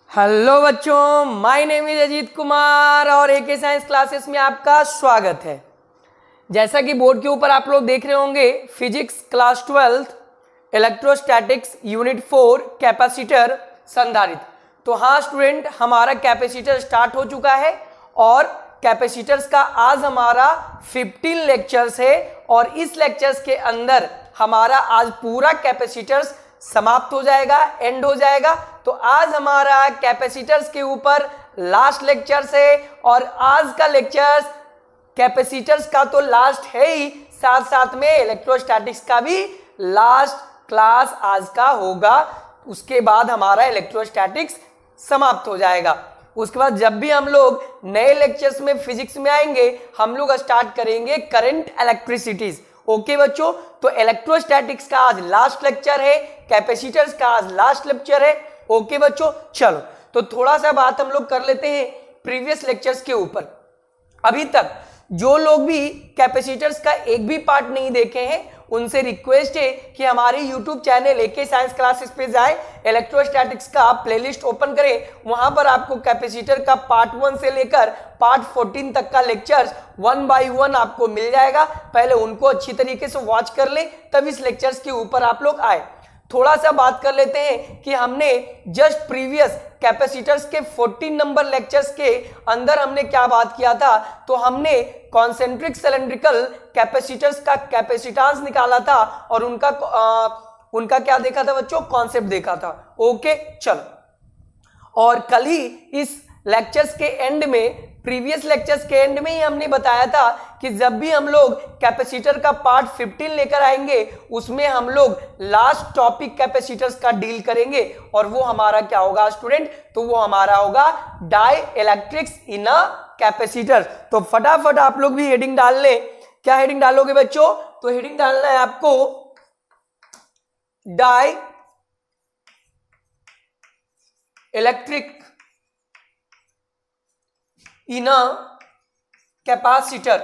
Hello बच्चों, my name is Ajit Kumar और एके science classes में आपका स्वागत है। जैसा कि बोर्ड के ऊपर आप लोग देख रहे होंगे, physics class 12 electrostatics unit 4 capacitor संधारित्र। तो हाँ स्टूडेंट, हमारा कैपेसिटर स्टार्ट हो चुका है और कैपेसिटर्स का आज हमारा 15 लेक्चर्स है और इस लेक्चर्स के अंदर हमारा आज पूरा कैपेसिटर्स समाप्त हो जाएगा, एंड हो जाएगा। तो आज हमारा कैपेसिटर्स के ऊपर लास्ट लेक्चर्स है और आज का लेक्चर्स कैपेसिटर्स का तो लास्ट है ही, साथ साथ में इलेक्ट्रोस्टैटिक्स का भी लास्ट क्लास आज का होगा। उसके बाद हमारा इलेक्ट्रोस्टैटिक्स समाप्त हो जाएगा। उसके बाद जब भी हम लोग नए लेक्चर्स में फिजिक्स में आएंगे, हम लोग स्टार्ट करेंगे करंट इलेक्ट्रिसिटीज। ओके बच्चों, तो इलेक्ट्रोस्टैटिक्स का आज लास्ट लेक्चर है, कैपेसिटर्स का आज लास्ट लेक्चर है। ओके बच्चों, चलो तो थोड़ा सा बात हम लोग कर लेते हैं प्रीवियस लेक्चर्स के ऊपर। अभी तक जो लोग भी कैपेसिटर्स का एक भी पार्ट नहीं देखे हैं, उनसे रिक्वेस्ट है कि हमारे YouTube channel AK science classes पे जाए, इलेक्ट्रोस्टैटिक्स का प्लेलिस्ट ओपन करें। वहां पर आपको कैपेसिटर का पार्ट 1 से लेकर पार्ट 14 तक का लेक्चर्स 1 बाय 1 आपको मिल जाएगा। पहले उनको अच्छी तरीके से वॉच कर ले, तब इस लेक्चर्स के ऊपर आप लोग आए। थोड़ा सा बात कर लेते हैं कि हमने जस्ट प्रीवियस कैपेसिटर्स के 14 नंबर लेक्चर्स के अंदर हमने क्या बात किया था। तो हमने कॉन्सेंट्रिक सिलेंड्रिकल कैपेसिटर्स का कैपेसिटेंस निकाला था और उनका क्या देखा था बच्चों, कॉन्सेप्ट देखा था। ओके चलो, और कल ही इस लेक्चर्स के एंड में, प्रीवियस लेक्चर्स के एंड में ही हमने बताया था कि जब भी हम लोग कैपेसिटर का पार्ट 15 लेकर आएंगे, उसमें हम लोग लास्ट टॉपिक कैपेसिटर्स का डील करेंगे और वो हमारा क्या होगा स्टूडेंट, तो वो हमारा होगा dielectrics in a capacitor. तो फटाफट आप लोग भी हेडिंग डाल लें। क्या हेडिंग डालोगे बच्चों? तो हेडिंग डालना है आपको dielectric in a capacitor.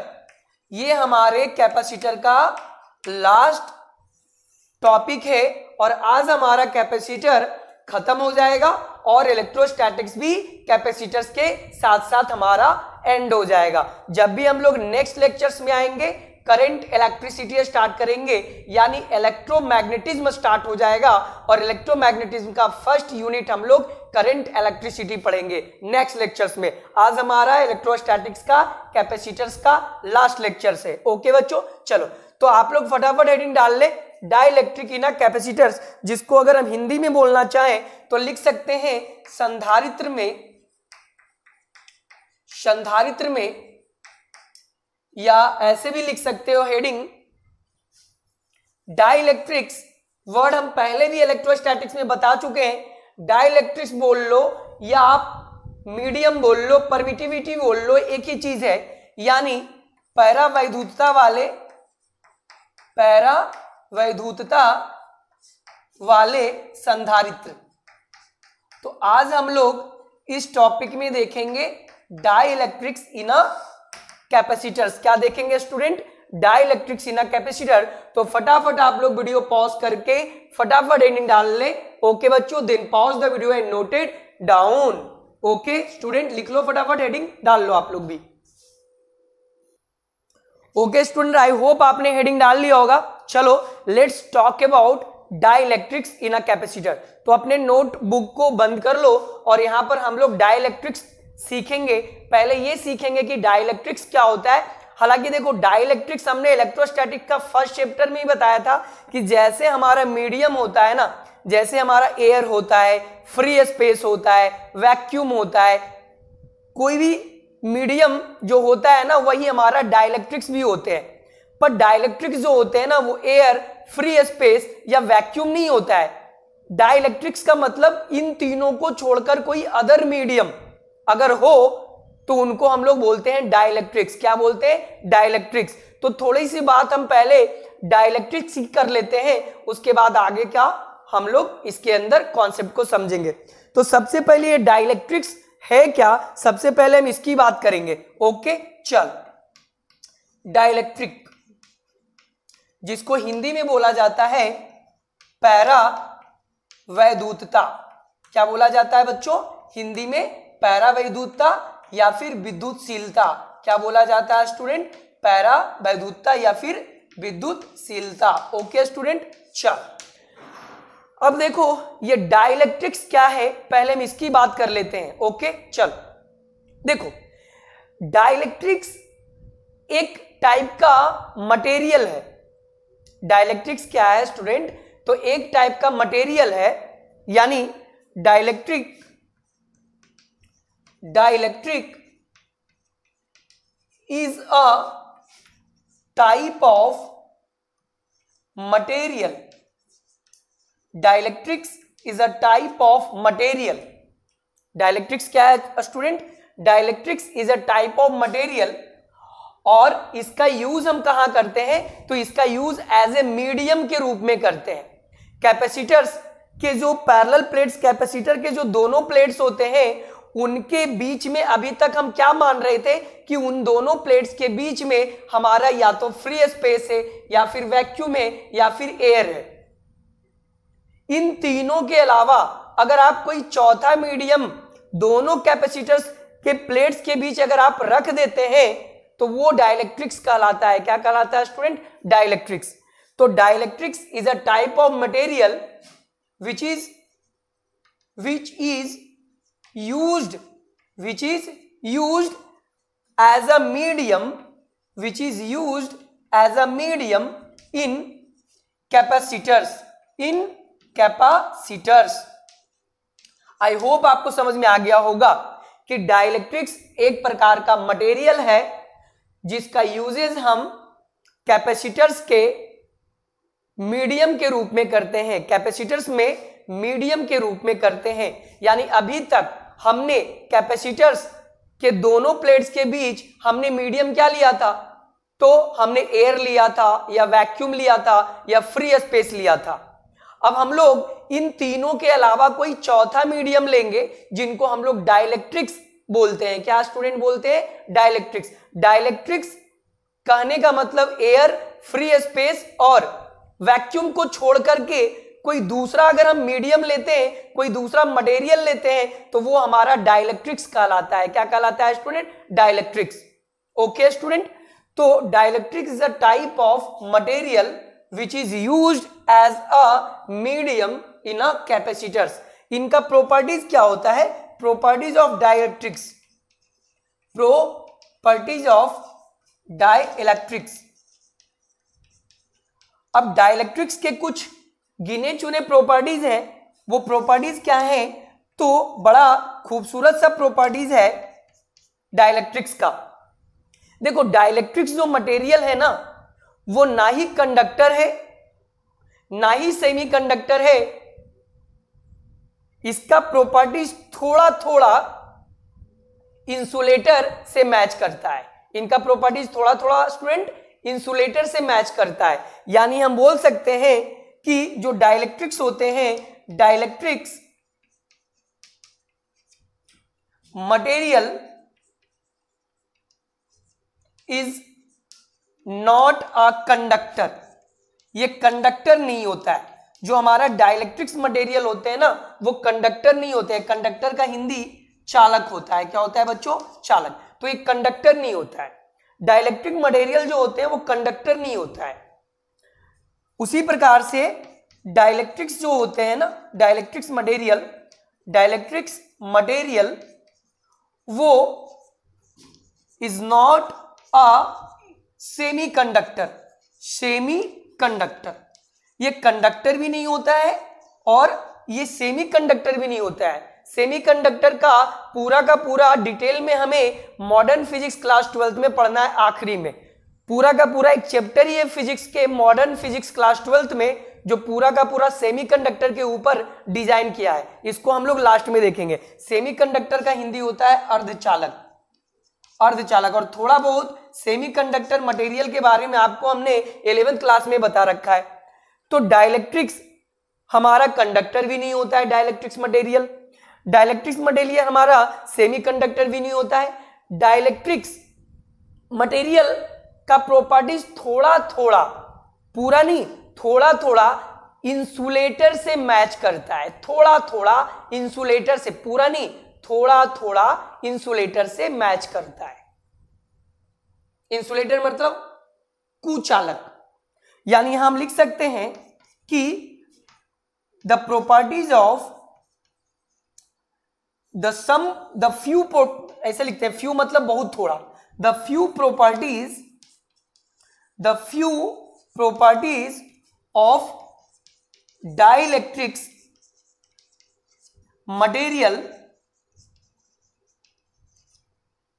ये हमारे कैपेसिटर का लास्ट टॉपिक है और आज हमारा कैपेसिटर खत्म हो जाएगा और इलेक्ट्रोस्टैटिक्स भी कैपेसिटर्स के साथ साथ हमारा एंड हो जाएगा। जब भी हम लोग नेक्स्ट लेक्चर्स में आएंगे, करंट इलेक्ट्रिसिटी स्टार्ट करेंगे, यानी इलेक्ट्रोमैग्नेटिज्म स्टार्ट हो जाएगा और इलेक्ट्रोमैग्नेटिज्म का फर्स्ट यूनिट हम लोग करंट इलेक्ट्रिसिटी पढ़ेंगे नेक्स्ट लेक्चर्स में। आज हमारा इलेक्ट्रोस्टैटिक्स का कैपेसिटर्स का लास्ट लेक्चर्स है। ओके बच्चों, चलो तो आप लोग फटाफट हेडिंग डाल ले, डाइलेक्ट्रिक इन अ कैपेसिटर्स, जिसको अगर हम हिंदी में बोलना चाहें तो लिख सकते हैं संधारित्र में, या ऐसे भी लिख सकते हो हेडिंग डाइलेक्ट्रिक्स। वर्ड हम पहले भी इलेक्ट्रोस्टैटिक्स में बता चुके हैं। डाइलेक्ट्रिक्स बोल लो या आप मीडियम बोल लो, परमिटिविटी बोल लो, एक ही चीज है, यानी पैरावैद्युतता वाले संधारित्र। तो आज हम लोग इस टॉपिक में देखेंगे डाइलेक्ट्रिक्स इन अ कैपेसिटर्स। क्या देखेंगे student? Dielectrics in a capacitor. तो फटाफट आप लोग वीडियो पॉज करके फटाफट हेडिंग डाल ले। ओके बच्चों, then pause the video and note it down. Okay student, लिख लो फटाफट, हेडिंग डाल लो आप लोग भी। ओके स्टूडेंट, आई होप आपने हेडिंग डाल लिया होगा। चलो let's talk about dielectrics in a capacitor. तो अपने नोटबुक को बंद कर लो और यहां पर हम लोग डाइलेक्ट्रिक्स सीखेंगे। पहले ये सीखेंगे कि डाइलेक्ट्रिक्स क्या होता है। हालांकि देखो, डाइलेक्ट्रिक्स हमने इलेक्ट्रोस्टैटिक का फर्स्ट चैप्टर में ही बताया था कि जैसे हमारा मीडियम होता है ना, जैसे हमारा एयर होता है, फ्री स्पेस होता है, वैक्यूम होता है, कोई भी मीडियम जो होता है ना, वही हमारा डाइलेक्ट्रिक्स भी होते हैं। पर डाइलेक्ट्रिक्स जो होते हैं ना, वो एयर, फ्री स्पेस या वैक्यूम नहीं होता है। डाइलेक्ट्रिक्स का मतलब इन तीनों को छोड़कर कोई अदर मीडियम अगर हो तो उनको हम लोग बोलते हैं डाइलेक्ट्रिक्स। क्या बोलते हैं? डाइलेक्ट्रिक्स। तो थोड़ी सी बात हम पहले डाइलेक्ट्रिक्स सीख कर लेते हैं, उसके बाद आगे क्या हम लोग इसके अंदर कॉन्सेप्ट को समझेंगे। तो सबसे पहले ये डाइलेक्ट्रिक्स है क्या, सबसे पहले हम इसकी बात करेंगे। ओके चल, डाइलेक्ट्रिक जिसको हिंदी में बोला जाता है पैरावैद्युतता। क्या बोला जाता है बच्चों? हिंदी में पैरावैद्युतता या फिर विद्युतशीलता। क्या बोला जाता है स्टूडेंट? पैरावैद्युतता या फिर विद्युतशीलता। ओके स्टूडेंट, चल अब देखो ये डाइलेक्ट्रिक्स क्या है, पहले हम इसकी बात कर लेते हैं। ओके चल देखो, डाइलेक्ट्रिक्स एक टाइप का मटेरियल है। डाइलेक्ट्रिक्स क्या है स्टूडेंट? तो एक टाइप का मटेरियल है, यानी dielectric is a type of material. Dielectrics is a type of material. Dielectrics क्या है student? Dielectrics is a type of material, और इसका यूज हम कहां करते हैं? तो इसका यूज एज ए मीडियम के रूप में करते हैं। कैपेसिटर्स के जो पैरेलल प्लेट्स, कैपेसिटर के जो दोनों प्लेट्स होते हैं, उनके बीच में अभी तक हम क्या मान रहे थे कि उन दोनों प्लेट्स के बीच में हमारा या तो फ्री स्पेस है, या फिर वैक्यूम है, या फिर एयर है। इन तीनों के अलावा अगर आप कोई चौथा मीडियम दोनों कैपेसिटर्स के प्लेट्स के बीच अगर आप रख देते हैं तो वो डाइलेक्ट्रिक्स कहलाता है। क्या कहलाता है स्टूडेंट? डाइलेक्ट्रिक्स। तो dielectrics is a type of material which is used as a medium in capacitors। I hope आपको समझ में आ गया होगा कि डाइलेक्ट्रिक्स एक प्रकार का मटेरियल है जिसका यूजेस हम कैपेसिटर्स के मीडियम के रूप में करते हैं। कैपेसिटर्स में मीडियम के रूप में करते हैं, यानी अभी तक हमने कैपेसिटर्स के दोनों प्लेट्स के बीच हमने मीडियम क्या लिया था? तो हमने एयर लिया था, या वैक्यूम लिया था, या फ्री स्पेस लिया था। अब हम लोग इन तीनों के अलावा कोई चौथा मीडियम लेंगे जिनको हम लोग डाइलेक्ट्रिक्स बोलते हैं। क्या स्टूडेंट बोलते हैं? डाइलेक्ट्रिक्स। डाइलेक्ट्रिक्स कहने का मतलब एयर, फ्री स्पेस और वैक्यूम को छोड़ करके कोई दूसरा अगर हम मीडियम लेते हैं, कोई दूसरा मटेरियल लेते हैं, तो वो हमारा डाइलेक्ट्रिक्स कहलाता है। क्या कहलाता है स्टूडेंट? डाइलेक्ट्रिक्स। ओके स्टूडेंट, तो dielectrics is a type of material which is used as a medium in a capacitors. इनका प्रॉपर्टीज क्या होता है? Properties of dielectrics, properties of dielectrics. अब डाइलेक्ट्रिक्स के कुछ गिने चुने प्रॉपर्टीज हैं। वो प्रॉपर्टीज क्या हैं? तो बड़ा खूबसूरत सा प्रॉपर्टीज है डाइलेक्ट्रिक्स का। देखो, डाइलेक्ट्रिक्स जो मटेरियल है ना, वो ना ही कंडक्टर है, ना ही सेमीकंडक्टर है। इसका प्रॉपर्टीज थोड़ा थोड़ा इंसुलेटर से मैच करता है। इनका प्रॉपर्टीज थोड़ा थोड़ा स्टूडेंट इंसुलेटर से मैच करता है। यानी हम बोल सकते हैं कि जो डाइलेक्ट्रिक्स होते हैं, dielectrics material is not a conductor. ये कंडक्टर नहीं होता है। जो हमारा डाइलेक्ट्रिक्स मटेरियल होते हैं ना, वो कंडक्टर नहीं होते हैं। कंडक्टर का हिंदी चालक होता है। क्या होता है बच्चों? चालक। तो ये कंडक्टर नहीं होता है। डाइलेक्ट्रिक मटेरियल जो होते हैं वो कंडक्टर नहीं होता है। उसी प्रकार से डाइलेक्ट्रिक्स जो होते हैं ना, डाइलेक्ट्रिक्स मटेरियल वो इज नॉट अ सेमीकंडक्टर। ये कंडक्टर भी नहीं होता है और ये सेमीकंडक्टर भी नहीं होता है। सेमीकंडक्टर का पूरा डिटेल में हमें मॉडर्न फिजिक्स क्लास 12th में पढ़ना है। आखिरी में पूरा का पूरा एक चैप्टर ही है फिजिक्स के, मॉडर्न फिजिक्स क्लास 12th में, जो पूरा का पूरा सेमीकंडक्टर के ऊपर डिजाइन किया है। इसको हम लोग लास्ट में देखेंगे। सेमीकंडक्टर का हिंदी होता है अर्धचालक। और थोड़ा बहुत सेमीकंडक्टर मटेरियल के बारे में आपको हमने 11th क्लास में बता रखा है। तो डाइलेक्ट्रिक्स हमारा कंडक्टर भी नहीं होता है। डाइलेक्ट्रिक्स मटेरियल हमारा सेमीकंडक्टर भी नहीं होता है। डाइलेक्ट्रिक्स मटेरियल का प्रॉपर्टीज थोड़ा थोड़ा, पूरा नहीं, थोड़ा थोड़ा इंसुलेटर से मैच करता है, थोड़ा थोड़ा इंसुलेटर से, पूरा नहीं, थोड़ा थोड़ा इंसुलेटर से मैच करता है। इंसुलेटर मतलब कुचालक, यानी यहां हम लिख सकते हैं कि the properties of the few, ऐसे लिखते हैं, फ्यू मतलब बहुत थोड़ा, the few properties of dielectrics material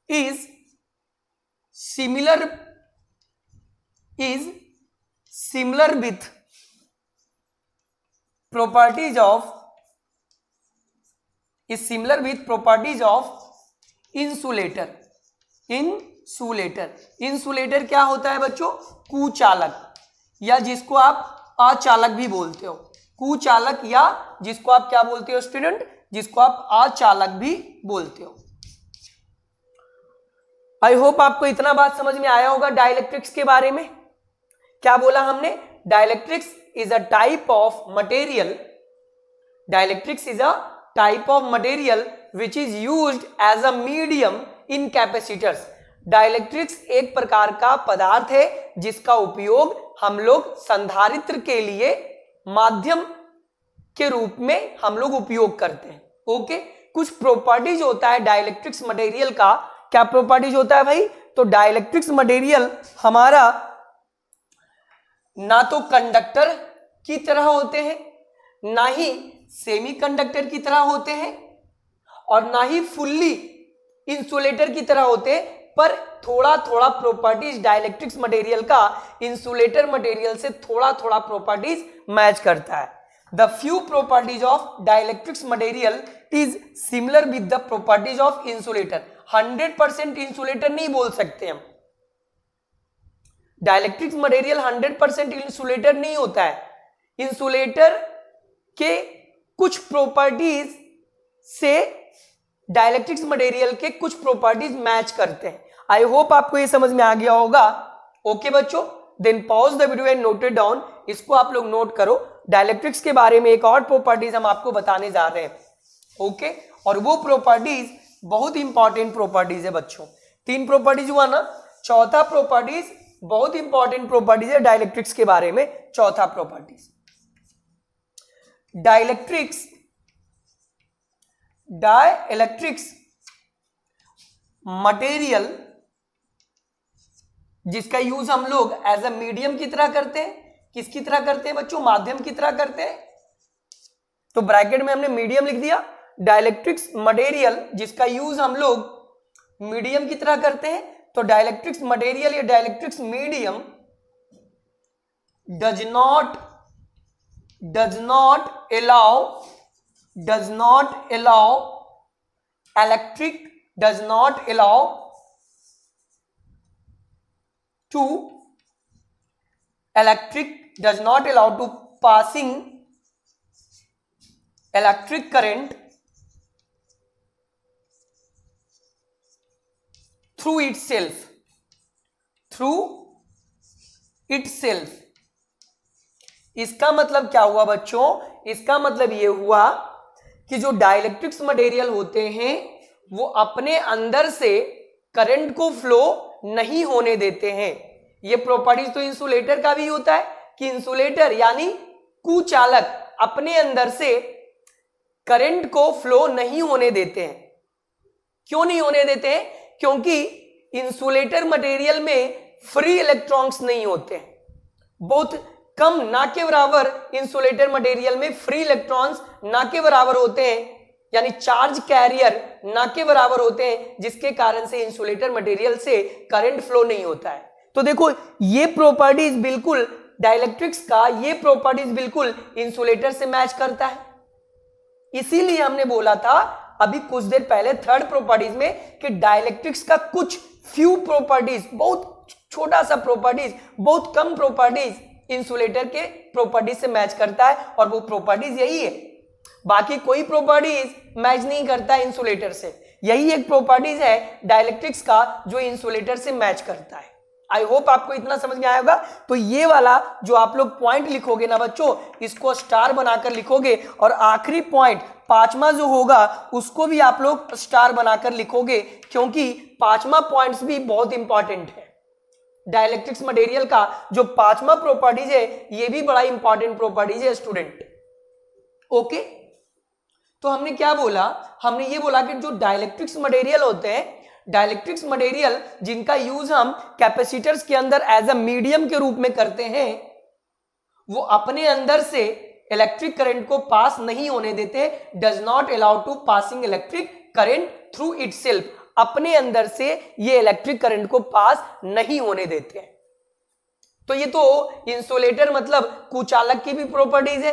is similar with properties of insulator। Insulator क्या होता है बच्चों? कुचालक, या जिसको आप अचालक भी बोलते हो, कुचालक, या जिसको आप क्या बोलते हो स्टूडेंट? जिसको आप अचालक भी बोलते हो। आई होप आपको इतना बात समझ में आया होगा डाइलेक्ट्रिक्स के बारे में। क्या बोला हमने? Dielectrics is a type of material, dielectrics is a type of material which is used as a medium in capacitors. Dielectrics एक प्रकार का पदार्थ है जिसका उपयोग हम लोग संधारित्र के लिए माध्यम के रूप में हम लोग उपयोग करते हैं। ओके, कुछ प्रॉपर्टीज होता है डाइलेक्ट्रिक्स मटेरियल का। क्या प्रॉपर्टीज होता है भाई? तो डाइलेक्ट्रिक्स मटेरियल हमारा ना तो कंडक्टर की तरह होते हैं, ना ही सेमीकंडक्टर की तरह होते हैं, और ना ही फुल्ली इंसुलेटर की तरह होते हैं, पर थोड़ा थोड़ा प्रॉपर्टीज डाइलेक्ट्रिक्स मटेरियल का इंसुलेटर मटेरियल से थोड़ा थोड़ा प्रॉपर्टीज मैच करता है। The few properties of dielectrics material is similar with the properties of insulator. 100% insulator नहीं बोल सकते हम, डाइलेक्ट्रिक्स मटेरियल 100% इंसुलेटर नहीं होता है। इंसुलेटर के कुछ प्रॉपर्टीज से डाइलेक्ट्रिक्स मटेरियल के कुछ प्रॉपर्टीज मैच करते हैं। आई होप आपको ये समझ में आ गया होगा। ओके बच्चों, then pause the video and note it down. इसको आप लोग नोट करो। डाइलेक्ट्रिक्स के बारे में एक और प्रॉपर्टीज हम आपको बताने जा रहे हैं। ओके, और वो प्रॉपर्टीज बहुत इंपॉर्टेंट प्रॉपर्टीज है बच्चों। 3 प्रॉपर्टीज हुआ ना, चौथा प्रॉपर्टीज बहुत इंपॉर्टेंट प्रॉपर्टीज है डाइलेक्ट्रिक्स के बारे में। चौथा प्रॉपर्टीज, डाइलेक्ट्रिक्स मटेरियल जिसका यूज हम लोग एज अ मीडियम की तरह करते हैं। किसकी तरह करते हैं बच्चों? माध्यम की तरह करते हैं। तो ब्रैकेट में हमने मीडियम लिख दिया। डाइलेक्ट्रिक्स मटेरियल जिसका यूज हम लोग मीडियम की तरह करते हैं, तो डाइलेक्ट्रिक्स मटेरियल या dielectrics medium does not allow to passing electric current through itself। इसका मतलब क्या हुआ बच्चों? इसका मतलब ये हुआ कि जो डाइलेक्ट्रिक्स मटेरियल होते हैं वो अपने अंदर से करंट को फ्लो नहीं होने देते हैं। ये प्रॉपर्टीज तो इंसुलेटर का भी होता है कि इंसुलेटर यानी कुचालक अपने अंदर से करंट को फ्लो नहीं होने देते हैं। क्यों नहीं होने देते हैं? क्योंकि इंसुलेटर मटेरियल में फ्री इलेक्ट्रॉन्स नहीं होते हैं। बहुत कम, ना के बराबर इंसुलेटर मटेरियल में फ्री इलेक्ट्रॉन्स ना के बराबर होते हैं, यानी चार्ज कैरियर ना के बराबर होते हैं, जिसके कारण से इंसुलेटर मटेरियल से करंट फ्लो नहीं होता है। तो देखो, ये प्रॉपर्टीज बिल्कुल डाइलेक्ट्रिक्स का, ये प्रॉपर्टीज बिल्कुल इंसुलेटर से मैच करता है। इसीलिए हमने बोला था अभी कुछ देर पहले थर्ड प्रॉपर्टीज में कि डाइलेक्ट्रिक्स का कुछ फ्यू प्रॉपर्टीज, बहुत छोटा सा प्रॉपर्टीज, बहुत कम प्रॉपर्टीज इंसुलेटर के प्रॉपर्टीज से मैच करता है, और वो प्रॉपर्टीज यही है। बाकी कोई प्रॉपर्टीज मैच नहीं करता इंसुलेटर से। यही एक प्रॉपर्टीज है डाइलेक्ट्रिक्स का जो इंसुलेटर से मैच करता है। आई होप आपको इतना समझ में आया होगा। तो ये वाला जो आप लोग पॉइंट लिखोगे ना बच्चों, इसको स्टार बनाकर लिखोगे, और आखिरी पॉइंट पांचवा जो होगा उसको भी आप लोग स्टार बनाकर लिखोगे, क्योंकि पांचवा पॉइंट्स भी बहुत इंपॉर्टेंट है। डाइलेक्ट्रिक्स मटेरियल का जो पांचवा प्रॉपर्टीज है ये भी बड़ा इंपॉर्टेंट प्रॉपर्टीज है स्टूडेंट। ओके, तो हमने क्या बोला, हमने ये बोला कि जो डाइलेक्ट्रिक्स मटेरियल होते हैं, डाइलेक्ट्रिक्स मटेरियल जिनका यूज हम कैपेसिटर्स के अंदर एज अ मीडियम के रूप में करते हैं, वो अपने अंदर से इलेक्ट्रिक करंट को पास नहीं होने देते, does not allow to passing electric current through itself, अपने अंदर से ये इलेक्ट्रिक करंट को पास नहीं होने देते हैं। तो ये तो इंसुलेटर मतलब कुचालक की भी प्रॉपर्टीज है,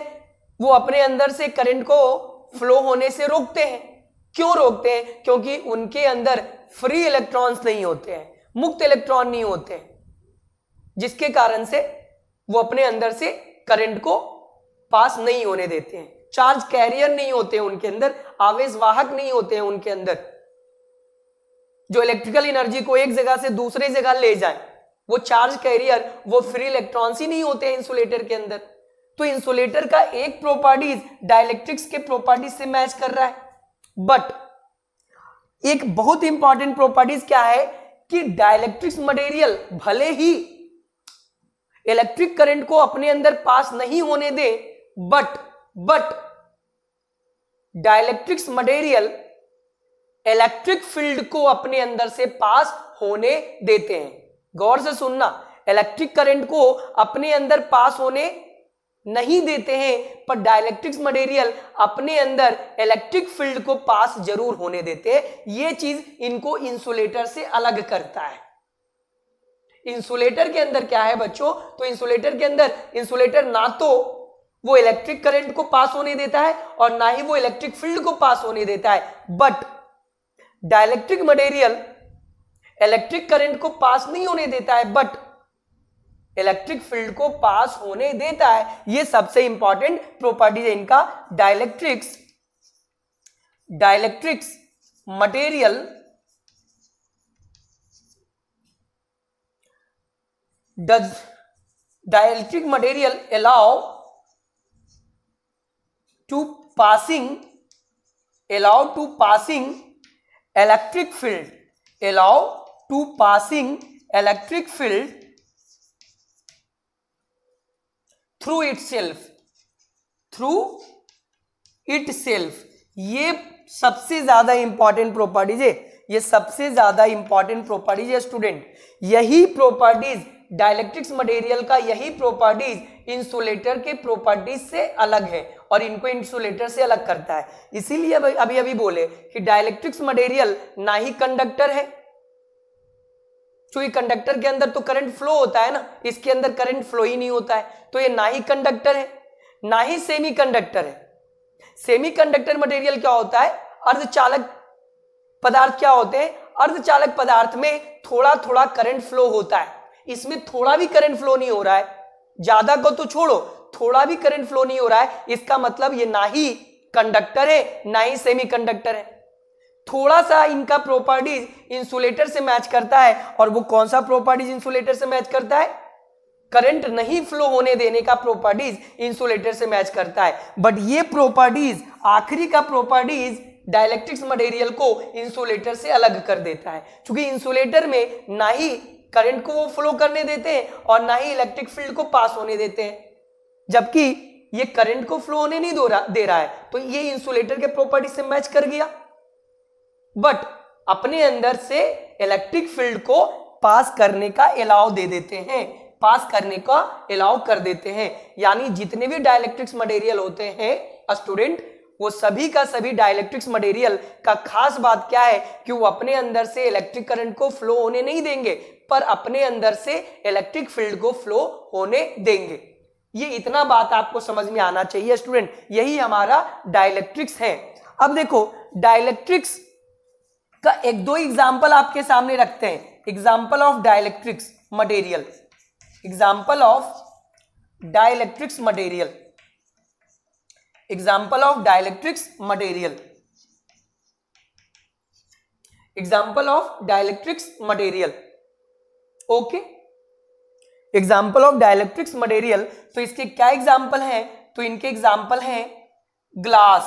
वो अपने अंदर से करंट को फ्लो होने से रोकते हैं। क्यों रोकते हैं? क्योंकि उनके अंदर फ्री इलेक्ट्रॉन्स नहीं होते हैं, मुक्त इलेक्ट्रॉन नहीं होते हैं, जिसके कारण से वो अपने अंदर से करंट को पास नहीं होने देते हैं। चार्ज कैरियर नहीं होते हैं उनके अंदर, आवेश वाहक नहीं होते हैं उनके अंदर, जो इलेक्ट्रिकल एनर्जी को एक जगह से दूसरे जगह ले जाए, वो चार्ज कैरियर, वो फ्री इलेक्ट्रॉन्स ही नहीं होते हैं इंसुलेटर के अंदर। तो इंसुलेटर का एक प्रॉपर्टीज डाइलेक्ट्रिक्स के प्रॉपर्टीज से मैच कर रहा है। बट एक बहुत इंपॉर्टेंट प्रॉपर्टीज क्या है कि डाइलेक्ट्रिक्स मटेरियल भले ही इलेक्ट्रिक करंट को अपने अंदर पास नहीं होने दे, but dielectrics material electric field को अपने अंदर से पास होने देते हैं। गौर से सुनना, इलेक्ट्रिक करंट को अपने अंदर पास होने नहीं देते हैं, पर डाइलेक्ट्रिक्स मटेरियल अपने अंदर इलेक्ट्रिक फील्ड को पास जरूर होने देते हैं। यह चीज इनको इंसुलेटर से अलग करता है। इंसुलेटर के अंदर क्या है बच्चों, तो इंसुलेटर के अंदर इंसुलेटर ना तो वो इलेक्ट्रिक करंट को पास होने देता है और ना ही वो इलेक्ट्रिक फील्ड को पास होने देता है, but dielectric material electric current को पास नहीं होने देता है, बट इलेक्ट्रिक फील्ड को पास होने देता है। यह सबसे इंपॉर्टेंट प्रॉपर्टी है इनका। Dielectrics material does dielectric material allow to passing electric field through itself। ये सबसे ज्यादा इंपॉर्टेंट प्रॉपर्टीज है, ये सबसे ज्यादा इंपॉर्टेंट प्रॉपर्टीज है स्टूडेंट। यही प्रॉपर्टीज डाइलेक्ट्रिक्स मटेरियल का, यही प्रॉपर्टीज इंसुलेटर के प्रॉपर्टीज से अलग है और इनको इंसुलेटर से अलग करता है। इसीलिए अभी बोले कि डाइलेक्ट्रिक्स मटेरियल ना ही कंडक्टर है, क्योंकि कंडक्टर के अंदर तो करंट फ्लो होता है ना, इसके अंदर करंट फ्लो ही नहीं होता है, तो ये ना ही कंडक्टर है ना ही सेमीकंडक्टर है। सेमीकंडक्टर मटेरियल क्या होता है, अर्धचालक पदार्थ क्या होते हैं, अर्धचालक पदार्थ में थोड़ा थोड़ा करंट फ्लो होता है, इसमें थोड़ा भी करंट फ्लो नहीं हो रहा है, ज्यादा को तो छोड़ो, थोड़ा भी करंट फ्लो नहीं हो रहा है, इसका मतलब ये ना ही कंडक्टर है ना ही सेमीकंडक्टर है। थोड़ा सा इनका प्रॉपर्टीज इंसुलेटर से मैच करता है, और वो कौन सा प्रॉपर्टीज इंसुलेटर से मैच करता है, करंट नहीं फ्लो होने देने का प्रॉपर्टीज इंसुलेटर से मैच करता है। बट ये प्रॉपर्टीज, आखिरी का प्रॉपर्टीज डाइलेक्ट्रिक्स मटेरियल को इंसुलेटर से अलग कर देता है, क्योंकि इंसुलेटर में ना ही करंट को वो फ्लो करने देते हैं और ना ही इलेक्ट्रिक फील्ड को पास होने देते हैं, जबकि ये करंट को फ्लो होने नहीं दे रहा है, तो ये इंसुलेटर के प्रॉपर्टी से मैच कर गया, बट अपने अंदर से इलेक्ट्रिक फील्ड को पास करने का अलाउ दे देते हैं, पास करने का अलाउ कर देते हैं। यानी जितने भी डाइलेक्ट्रिक्स मटेरियल होते हैं स्टूडेंट, वो सभी का सभी डाइलेक्ट्रिक्स मटेरियल का खास बात क्या है कि वो अपने अंदर से इलेक्ट्रिक करंट को फ्लो होने नहीं देंगे, पर अपने अंदर से इलेक्ट्रिक फील्ड को फ्लो होने देंगे। ये इतना बात आपको समझ में आना चाहिए स्टूडेंट, यही हमारा डाइलेक्ट्रिक्स है। अब देखो डाइलेक्ट्रिक्स का एक दो एग्जाम्पल आपके सामने रखते हैं। Example of dielectrics material, example of dielectrics material, example of dielectrics material, example of dielectrics material. Okay, example of dielectrics material, तो इसके क्या एग्जाम्पल हैं? तो इनके एग्जाम्पल हैं ग्लास,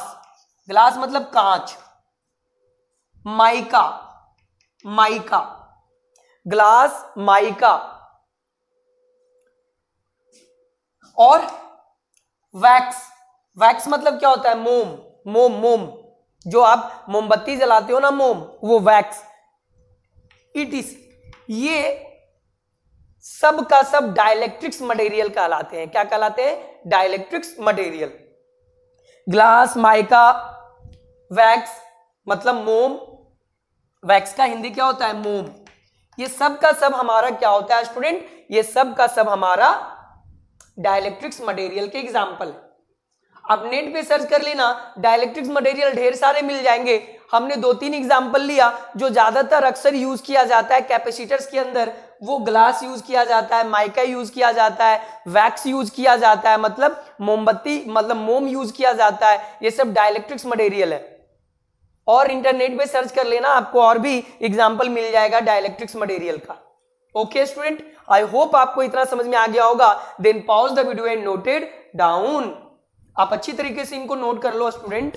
ग्लास मतलब कांच, माइका, माइका, ग्लास, माइका, और वैक्स, वैक्स मतलब क्या होता है? मोम, मोम, मोम, जो आप मोमबत्ती जलाते हो ना, मोम, वो वैक्स। इट इज, ये सब का सब डाइलेक्ट्रिक्स मटेरियल कहलाते हैं। क्या कहलाते हैं? Dielectrics material. Glass, mica, wax मतलब मोम, वैक्स का हिंदी क्या होता है? मोम। ये सब का सब हमारा क्या होता है स्टूडेंट? ये सब का सब हमारा डाइलेक्ट्रिक्स मटेरियल के एग्जाम्पल है। आप नेट पे सर्च कर लेना, डाइलेक्ट्रिक्स मटेरियल ढेर सारे मिल जाएंगे। हमने 2-3 एग्जाम्पल लिया। जो ज्यादातर अक्सर यूज किया जाता है कैपेसिटर्स के अंदर, वो ग्लास यूज किया जाता है, माइका यूज किया जाता है, वैक्स यूज किया जाता है, मतलब मोमबत्ती मतलब मोम यूज किया जाता है। ये सब डाइलेक्ट्रिक्स मटेरियल है। और इंटरनेट पे सर्च कर लेना, आपको और भी एग्जाम्पल मिल जाएगा डाइलेक्ट्रिक्स मटेरियल का। ओके स्टूडेंट, आई होप आपको इतना समझ में आ गया होगा। Then pause the video and noted down. आप अच्छी तरीके से इनको नोट कर लो student.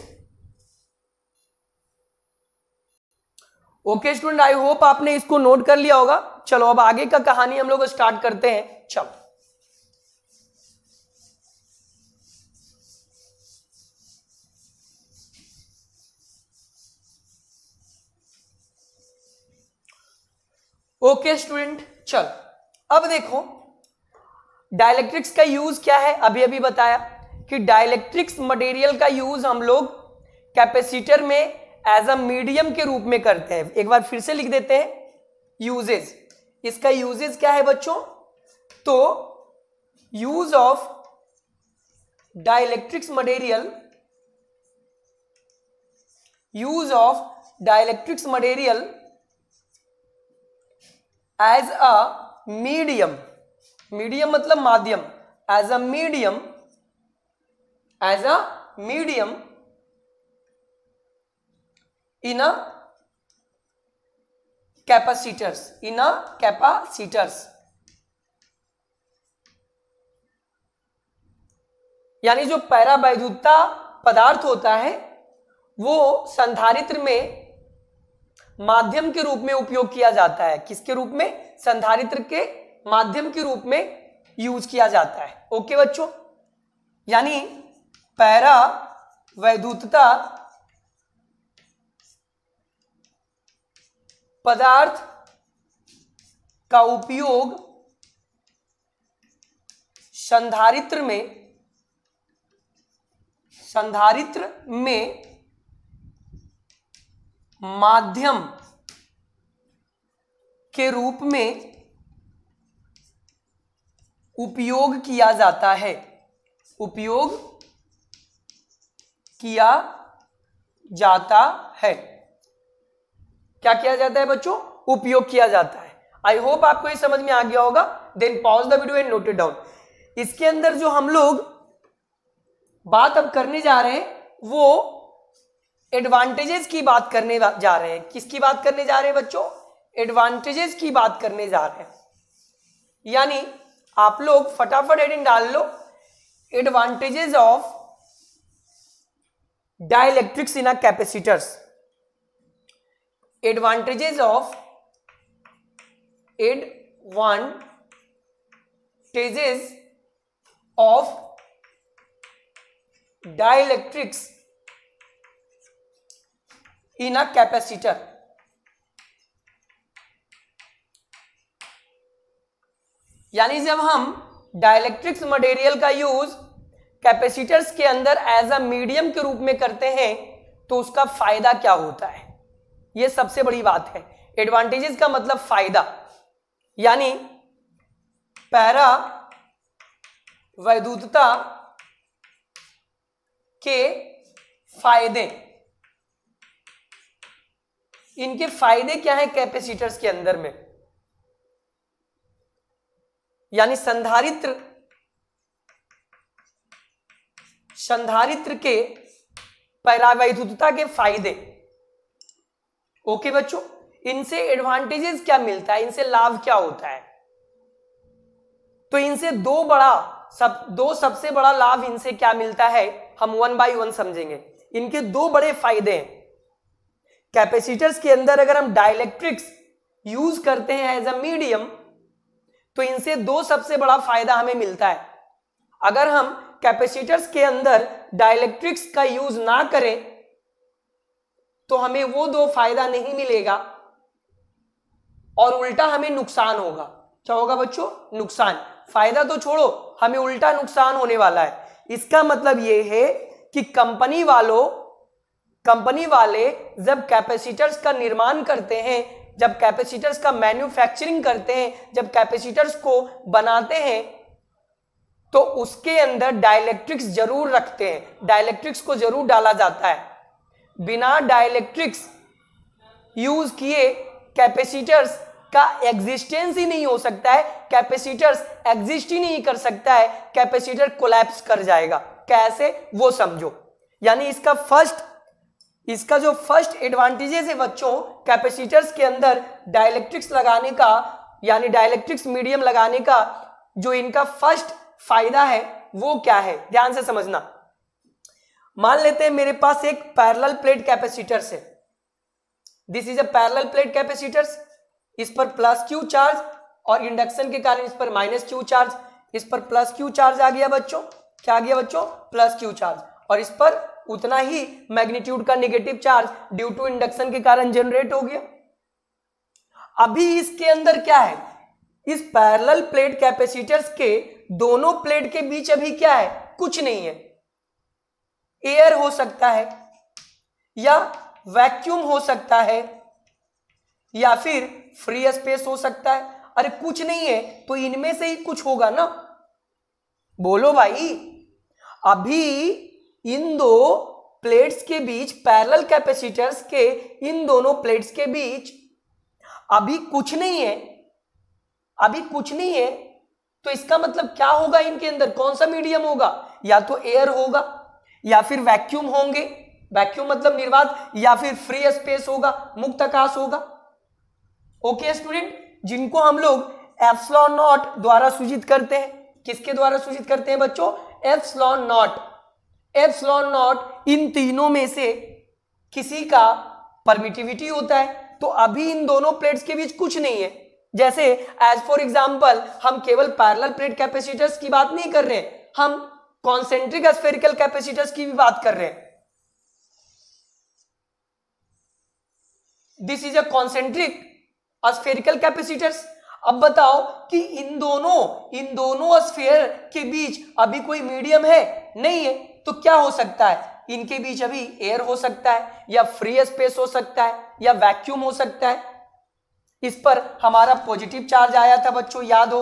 Okay student, I hope आपने इसको नोट कर लिया होगा। चलो अब आगे का कहानी हम लोग स्टार्ट करते हैं। चलो ओके स्टूडेंट, चल अब देखो डाइलेक्ट्रिक्स का यूज क्या है। अभी अभी बताया कि डाइलेक्ट्रिक्स मटेरियल का यूज हम लोग कैपेसिटर में एज अ मीडियम के रूप में करते हैं। एक बार फिर से लिख देते हैं यूजेस। इसका यूजेस क्या है बच्चों? तो use of dielectrics material, use of dielectrics material as a medium, medium मतलब माध्यम, as a medium, as a medium in a capacitors, in a capacitors. यानी जो पैरावैद्युतता पदार्थ होता है वो संधारित्र में माध्यम के रूप में उपयोग किया जाता है। किसके रूप में? संधारित्र के माध्यम के रूप में यूज किया जाता है। ओके बच्चों, यानी पैरावैद्युतता पदार्थ का उपयोग संधारित्र में माध्यम के रूप में उपयोग किया जाता है, उपयोग किया जाता है। क्या किया जाता है बच्चों? उपयोग किया जाता है। आई होप आपको ये समझ में आ गया होगा। Then pause the video and note it down. इसके अंदर जो हम लोग बात अब करने जा रहे हैं वो एडवांटेजेस की बात करने जा रहे हैं। किसकी बात करने जा रहे हैं बच्चों? एडवांटेजेस की बात करने जा रहे हैं। यानी आप लोग फटाफट हेडिंग डाल लो, advantages of dielectrics in a capacitors. Advantages of dielectrics in a capacitor. यानी जब हम डाइलेक्ट्रिक्स मटेरियल का यूज कैपेसिटर्स के अंदर एज अ मीडियम के रूप में करते हैं तो उसका फायदा क्या होता है, यह सबसे बड़ी बात है। एडवांटेजेस का मतलब फायदा, यानी पैरावैद्युतता के फायदे। इनके फायदे क्या है कैपेसिटर्स के अंदर में? यानी संधारित्र के पैरावैद्युतता के फायदे। ओके बच्चों, इनसे एडवांटेजेस क्या मिलता है, इनसे लाभ क्या होता है? तो इनसे दो सबसे बड़ा लाभ इनसे क्या मिलता है, हम वन बाय वन समझेंगे। इनके दो बड़े फायदे हैं। कैपेसिटर्स के अंदर अगर हम डाइलेक्ट्रिक्स यूज करते हैं एज अ मीडियम, तो इनसे दो सबसे बड़ा फायदा हमें मिलता है। अगर हम कैपेसिटर्स के अंदर डाइलेक्ट्रिक्स का यूज ना करें तो हमें वो दो फायदा नहीं मिलेगा और उल्टा हमें नुकसान होगा। क्या होगा बच्चों? नुकसान। फायदा तो छोड़ो, हमें उल्टा नुकसान होने वाला है। इसका मतलब यह है कि कंपनी वाले जब कैपेसिटर्स का निर्माण करते हैं, जब कैपेसिटर्स का मैन्युफैक्चरिंग करते हैं, जब कैपेसिटर्स को बनाते हैं, तो उसके अंदर डाइलेक्ट्रिक्स जरूर रखते हैं, डाइलेक्ट्रिक्स को जरूर डाला जाता है। बिना डाइलेक्ट्रिक्स यूज किए कैपेसिटर्स का एग्जिस्टेंस ही नहीं हो सकता है, कैपेसिटर्स एग्जिस्ट ही नहीं कर सकता है, कैपेसिटर कोलैप्स कर जाएगा। कैसे, वो समझो। यानी इसका जो फर्स्ट एडवांटेजेस है बच्चों, कैपेसिटर्स के अंदर डाइलेक्ट्रिक्स लगाने का, यानी डाइलेक्ट्रिक्स मीडियम लगाने का जो इनका फर्स्ट फायदा है वो क्या है, ध्यान से समझना। मान लेते हैं मेरे पास एक पैरेलल प्लेट कैपेसिटर्स है। This is a parallel plate capacitors. इस पर प्लस क्यू चार्ज और इंडक्शन के कारण इस पर माइनस क्यू चार्ज। इस पर प्लस क्यू चार्ज आ गया बच्चों। क्या आ गया बच्चों? Plus Q charge. और इस पर उतना ही मैग्नीट्यूड का negative charge due to induction के कारण जनरेट हो गया। अभी इसके अंदर क्या है, इस पैरेलल प्लेट कैपेसिटर्स के दोनों प्लेट के बीच अभी क्या है? कुछ नहीं है। एयर हो सकता है या वैक्यूम हो सकता है या फिर फ्री स्पेस हो सकता है। अरे कुछ नहीं है तो इनमें से ही कुछ होगा ना, बोलो भाई। अभी इन दो प्लेट्स के बीच, पैरेलल कैपेसिटर्स के इन दोनों प्लेट्स के बीच अभी कुछ नहीं है, अभी कुछ नहीं है। तो इसका मतलब क्या होगा, इनके अंदर कौन सा मीडियम होगा? या तो एयर होगा या फिर वैक्यूम होंगे, वैक्यूम मतलब निर्वात, या फिर फ्री स्पेस होगा, मुक्त आकाश होगा। ओके स्टूडेंट, जिनको हम लोग एप्सिलॉन नॉट द्वारा सूचित करते हैं। किसके द्वारा सूचित करते हैं बच्चों? Epsilon not. Epsilon not in तीनों में से किसी का परमिटिविटी होता है। तो अभी इन दोनों प्लेट्स के बीच कुछ नहीं है। जैसे एज फॉर एग्जांपल, हम केवल पैरेलल प्लेट कैपेसिटर्स की बात नहीं कर रहे हैं, हम कॉन्सेंट्रिक स्फेरिकल कैपेसिटर्स की भी बात कर रहे हैं। This is a concentric spherical capacitors. अब बताओ कि इन दोनों स्फीयर के बीच अभी कोई मीडियम है? नहीं है। तो क्या हो सकता है? इनके बीच अभी एयर हो सकता है या फ्री स्पेस हो सकता है या वैक्यूम हो सकता है। इस पर हमारा पॉजिटिव चार्ज आया था बच्चों, याद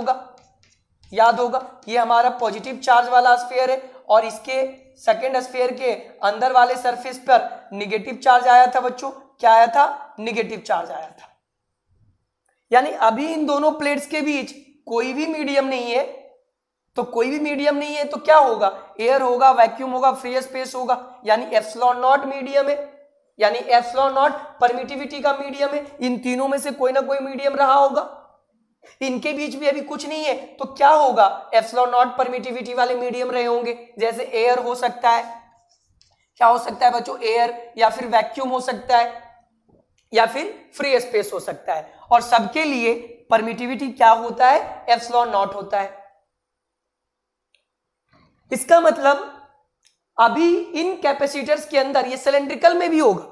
होगा। ये हमारा पॉजिटिव चार्ज वाला स्फीयर है और इसके सेकेंड स्फीयर के अंदर वाले सरफेस पर निगेटिव चार्ज आया था बच्चों। क्या आया था? निगेटिव चार्ज आया था। यानी अभी इन दोनों प्लेट्स के बीच कोई भी मीडियम नहीं है। तो कोई भी मीडियम नहीं है तो क्या होगा? एयर होगा, वैक्यूम होगा, फ्री स्पेस होगा। यानी एप्सिलॉन नॉट मीडियम है, यानी एप्सिलॉन नॉट परमिटिविटी का मीडियम है। इन तीनों में से कोई ना कोई मीडियम रहा होगा। इनके बीच भी अभी कुछ नहीं है तो क्या होगा? एप्सिलॉन नॉट परमिटिविटी वाले मीडियम रहे होंगे। जैसे एयर हो सकता है, क्या हो सकता है बच्चों? एयर, या फिर वैक्यूम हो सकता है, या फिर फ्री स्पेस हो सकता है। और सबके लिए परमिटिविटी क्या होता है? एप्सिलॉन नॉट होता है। इसका मतलब अभी इन कैपेसिटर्स के अंदर, ये सिलेंड्रिकल में भी होगा,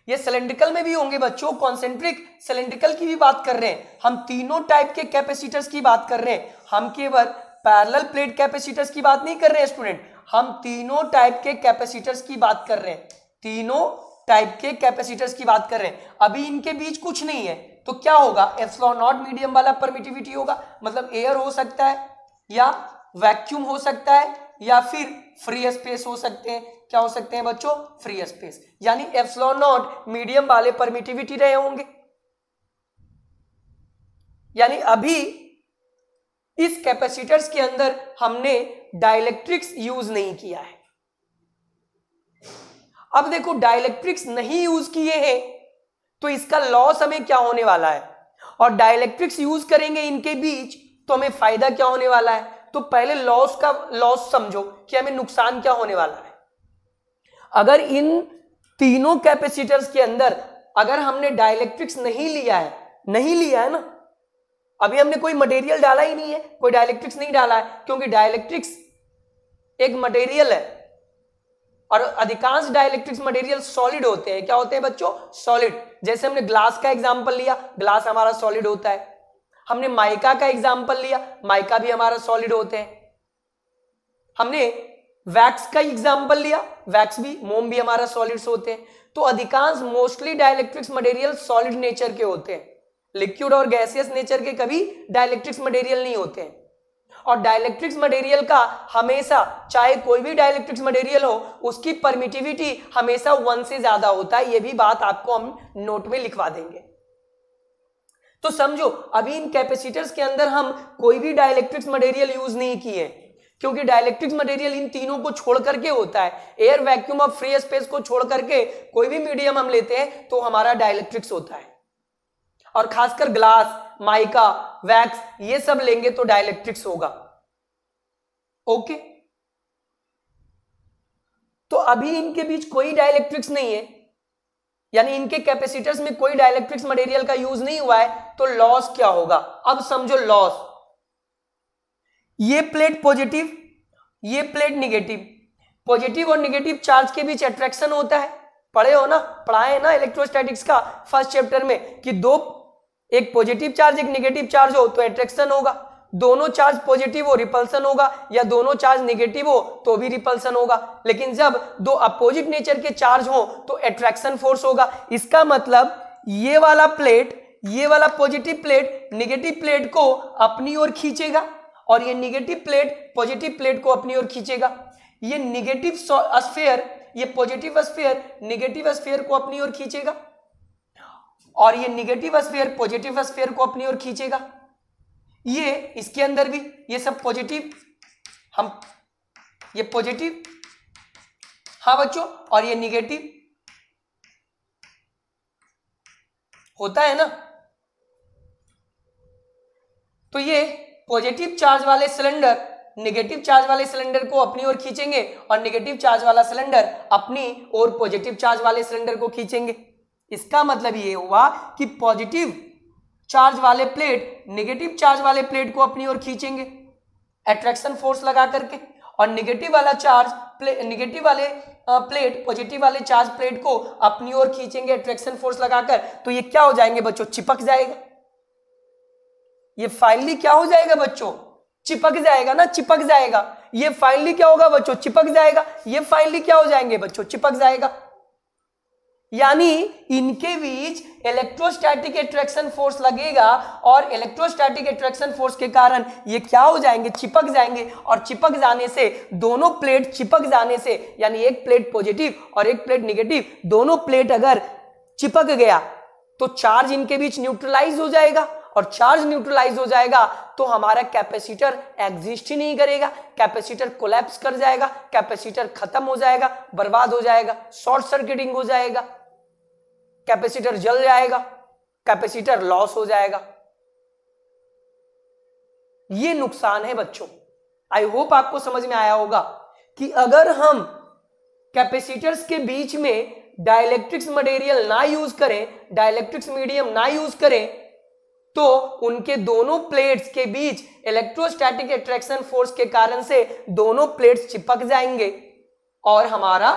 ये सिलेंड्रिकल में भी होंगे बच्चों। कॉन्सेंट्रिक सिलेंड्रिकल की भी बात कर रहे हैं हम, तीनों टाइप के कैपेसिटर्स की बात कर रहे हैं हम। केवल पैरेलल प्लेट कैपेसिटर्स की बात नहीं कर रहे हैं स्टूडेंट, हम तीनों टाइप के कैपेसिटर्स की बात कर रहे हैं। तीनों टाइप के कैपेसिटर्स की बात कर रहे हैं। अभी इनके बीच कुछ नहीं है तो क्या होगा? एप्सिलॉन नॉट मीडियम वाला परमिटिविटी होगा। मतलब एयर हो सकता है या वैक्यूम हो सकता है या फिर फ्री स्पेस हो सकते हैं। क्या हो सकते हैं बच्चों? Free space. यानी एप्सिलॉन नॉट मीडियम वाले परमिटिविटी रहे होंगे। यानी अभी इस कैपेसिटर्स के अंदर हमने डाइलेक्ट्रिक्स यूज नहीं किया है। अब देखो, डाइलेक्ट्रिक्स नहीं यूज किए हैं तो इसका लॉस हमें क्या होने वाला है? और डाइलेक्ट्रिक्स यूज करेंगे इनके बीच तो हमें फायदा क्या होने वाला है? तो पहले लॉस समझो कि हमें नुकसान क्या होने वाला है। अगर इन तीनों कैपेसिटर्स के अंदर अगर हमने डाइलेक्ट्रिक्स नहीं लिया है ना, अभी हमने कोई मटेरियल डाला ही नहीं है, कोई डाइलेक्ट्रिक्स नहीं डाला है, क्योंकि डाइलेक्ट्रिक्स एक मटेरियल है और अधिकांश डाइलेक्ट्रिक्स मटेरियल सॉलिड होते हैं। क्या होते हैं बच्चों? सॉलिड। जैसे हमने ग्लास का एग्जांपल लिया, ग्लास हमारा सॉलिड होता है। हमने माइका का एग्जांपल लिया, माइका भी हमारा सॉलिड होते हैं। हमने वैक्स का एग्जांपल लिया, वैक्स भी, मोम भी हमारा सॉलिड्स होते हैं। तो अधिकांश mostly dielectrics material solid nature के होते हैं। लिक्विड और गैसियस नेचर के कभी डाइलेक्ट्रिक्स मटेरियल नहीं होते हैं। और डाइलेक्ट्रिक्स मटेरियल का हमेशा, चाहे कोई भी डाइलेक्ट्रिक्स मटेरियल हो, उसकी परमिटिविटी हमेशा 1 से ज्यादा होता है। ये भी बात आपको हम नोट में लिखवा देंगे। तो समझो, अभी इन कैपेसिटर्स के अंदर हम कोई भी डाइलेक्ट्रिक्स मटेरियल यूज नहीं किए, क्योंकि डाइलेक्ट्रिक्स मटेरियल इन तीनों को छोड़ करके होता है। एयर, वैक्यूम और फ्री स्पेस को छोड़ करके कोई भी मीडियम हम लेते हैं तो हमारा डाइलेक्ट्रिक्स होता है। और खासकर ग्लास, माइका, वैक्स, ये सब लेंगे तो डाइलेक्ट्रिक्स होगा। ओके, तो अभी इनके बीच कोई डाइलेक्ट्रिक्स नहीं है, यानी इनके कैपेसिटर्स में कोई डाइलेक्ट्रिक्स मटेरियल का यूज नहीं हुआ है, तो लॉस क्या होगा? अब समझो लॉस। ये प्लेट पॉजिटिव, ये प्लेट निगेटिव। पॉजिटिव और निगेटिव चार्ज के बीच अट्रैक्शन होता है। पढ़ाए ना इलेक्ट्रोस्टैटिक्स का फर्स्ट चैप्टर में कि एक पॉजिटिव चार्ज, एक निगेटिव चार्ज हो तो अट्रैक्शन होगा, दोनों चार्ज पॉजिटिव हो रिपल्सन होगा, या दोनों चार्ज निगेटिव हो तो भी रिपल्सन होगा। लेकिन जब दो अपोजिट नेचर के चार्ज हो तो अट्रैक्शन फोर्स होगा। इसका मतलब ये वाला प्लेट, ये वाला पॉजिटिव प्लेट निगेटिव प्लेट को अपनी ओर खींचेगा और ये निगेटिव प्लेट पॉजिटिव प्लेट को अपनी ओर खींचेगा। ये निगेटिव स्फीयर, ये पॉजिटिव स्फीयर निगेटिव स्फीयर को अपनी ओर खींचेगा और ये निगेटिव स्फीयर पॉजिटिव स्फीयर को अपनी ओर खींचेगा। ये इसके अंदर भी ये सब पॉजिटिव, ये पॉजिटिव, हाँ बच्चों, और ये निगेटिव होता है ना। तो ये पॉजिटिव चार्ज वाले सिलेंडर निगेटिव चार्ज वाले सिलेंडर को अपनी ओर खींचेंगे और निगेटिव चार्ज वाला सिलेंडर अपनी ओर पॉजिटिव चार्ज वाले सिलेंडर को खींचेंगे। इसका मतलब ये हुआ कि पॉजिटिव चार्ज वाले प्लेट निगेटिव चार्ज वाले प्लेट को अपनी ओर खींचेंगे अट्रैक्शन फोर्स लगा करके, और निगेटिव वाला चार्ज निगेटिव वाले प्लेट पॉजिटिव वाले चार्ज प्लेट को अपनी ओर खींचेंगे अट्रैक्शन फोर्स लगाकर। तो ये क्या हो जाएंगे बच्चों? चिपक जाएगा। ये फाइनली क्या हो जाएगा बच्चों? चिपक जाएगा ना, चिपक जाएगा। ये फाइनली क्या होगा बच्चों? चिपक जाएगा। ये फाइनली क्या हो जाएंगे बच्चों? चिपक जाएगा। यानी इनके बीच इलेक्ट्रोस्टैटिक अट्रैक्शन फोर्स लगेगा और इलेक्ट्रोस्टैटिक अट्रैक्शन फोर्स के कारण ये क्या हो जाएंगे? चिपक जाएंगे। और चिपक जाने से, दोनों प्लेट चिपक जाने से, यानी एक प्लेट पॉजिटिव और एक प्लेट निगेटिव, दोनों प्लेट अगर चिपक गया तो चार्ज इनके बीच न्यूट्रलाइज हो जाएगा, और चार्ज न्यूट्रलाइज हो जाएगा तो हमारा कैपेसिटर एग्जिस्ट ही नहीं करेगा, कैपेसिटर कोलैप्स कर जाएगा, कैपेसिटर खत्म हो जाएगा, बर्बाद हो जाएगा, शॉर्ट सर्किटिंग हो जाएगा, कैपेसिटर जल जाएगा, कैपेसिटर लॉस हो जाएगा। ये नुकसान है बच्चों। आई होप आपको समझ में आया होगा कि अगर हम कैपेसिटर्स के बीच में डाइलेक्ट्रिक्स मटेरियल ना यूज करें, डाइलेक्ट्रिक्स मीडियम ना यूज करें, तो उनके दोनों प्लेट्स के बीच इलेक्ट्रोस्टैटिक अट्रैक्शन फोर्स के कारण से दोनों प्लेट्स चिपक जाएंगे और हमारा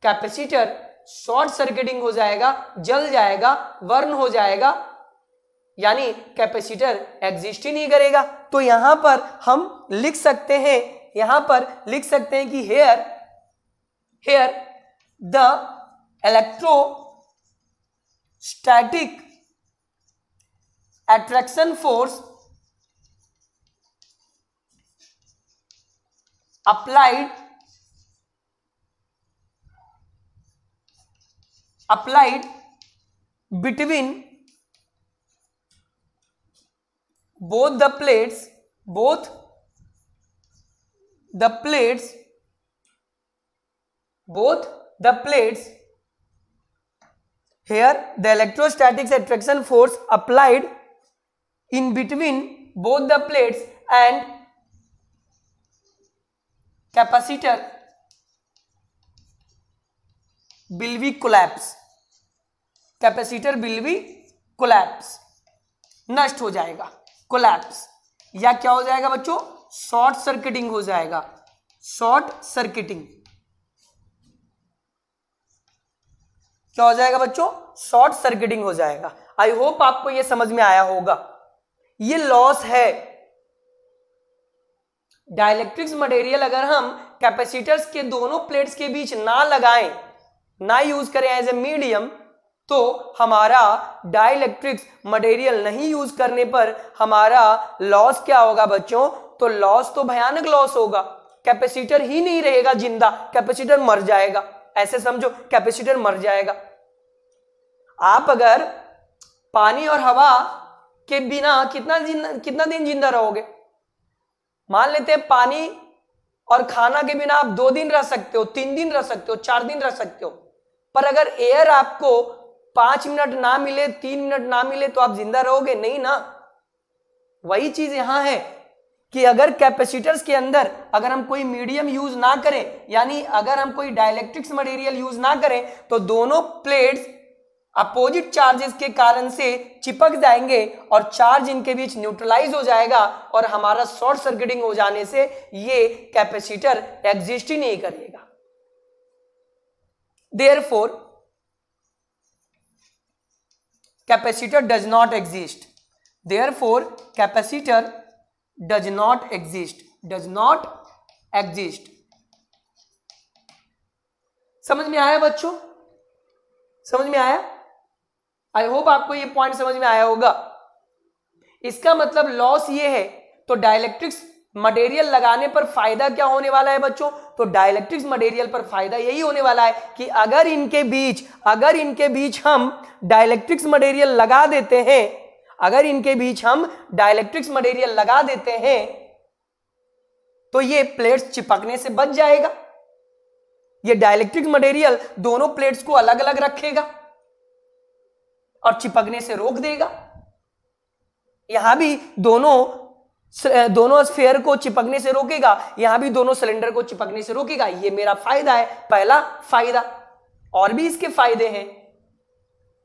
कैपेसिटर शॉर्ट सर्किटिंग हो जाएगा, जल जाएगा, बर्न हो जाएगा, यानी कैपेसिटर एग्जिस्ट ही नहीं करेगा। तो यहां पर हम लिख सकते हैं, यहां पर लिख सकते हैं कि here the electrostatic attraction force applied between both the plates here the electrostatic attraction force applied in between both the plates and capacitor will be collapse. Capacitor will be collapse, नष्ट हो जाएगा, collapse, या क्या हो जाएगा बच्चों, short circuiting हो जाएगा, शॉर्ट सर्किटिंग। क्या हो जाएगा बच्चों, शॉर्ट सर्किटिंग हो जाएगा। आई होप आपको यह समझ में आया होगा। ये लॉस है। डाइलेक्ट्रिक्स मटेरियल अगर हम कैपेसिटर्स के दोनों प्लेट्स के बीच ना लगाएं, ना यूज करें एज ए मीडियम, तो हमारा डाइलेक्ट्रिक्स मटेरियल नहीं यूज करने पर हमारा लॉस क्या होगा बच्चों, तो लॉस तो भयानक लॉस होगा। कैपेसिटर ही नहीं रहेगा जिंदा, कैपेसिटर मर जाएगा। ऐसे समझो, कैपेसिटर मर जाएगा। आप अगर पानी और हवा के बिना कितना दिन जिंदा रहोगे? मान लेते हैं पानी और खाना के बिना आप 2 दिन रह सकते हो, 3 दिन रह सकते हो, 4 दिन रह सकते हो, पर अगर एयर आपको 5 मिनट ना मिले, 3 मिनट ना मिले, तो आप जिंदा रहोगे नहीं ना। वही चीज यहां है कि अगर कैपेसिटर्स के अंदर अगर हम कोई मीडियम यूज ना करें, यानी अगर हम कोई डाइलेक्ट्रिक्स मटेरियल यूज ना करें, तो दोनों प्लेट्स अपोजिट चार्जेस के कारण से चिपक जाएंगे और चार्ज इनके बीच न्यूट्रलाइज हो जाएगा और हमारा शॉर्ट सर्किटिंग हो जाने से ये कैपेसिटर एग्जिस्ट ही नहीं करेगा। Therefore capacitor does not exist, therefore capacitor does not exist, does not exist. समझ में आया बच्चों? समझ में आया? आई होप आपको ये पॉइंट समझ में आया होगा। इसका मतलब लॉस ये है, तो डाइलेक्ट्रिक्स मटेरियल लगाने पर फायदा क्या होने वाला है बच्चों? तो डाइलेक्ट्रिक्स मटेरियल पर फायदा यही होने वाला है कि अगर इनके बीच हम डाइलेक्ट्रिक्स मटेरियल लगा देते हैं, अगर इनके बीच हम डाइलेक्ट्रिक्स मटेरियल लगा देते हैं, तो ये प्लेट्स चिपकने से बच जाएगा। ये डाइलेक्ट्रिक मटेरियल दोनों प्लेट्स को अलग अलग रखेगा और चिपकने से रोक देगा। यहां भी दोनों स्फीयर को चिपकने से रोकेगा, यहां भी दोनों सिलेंडर को चिपकने से रोकेगा। ये मेरा फायदा है, पहला फायदा। और भी इसके फायदे हैं,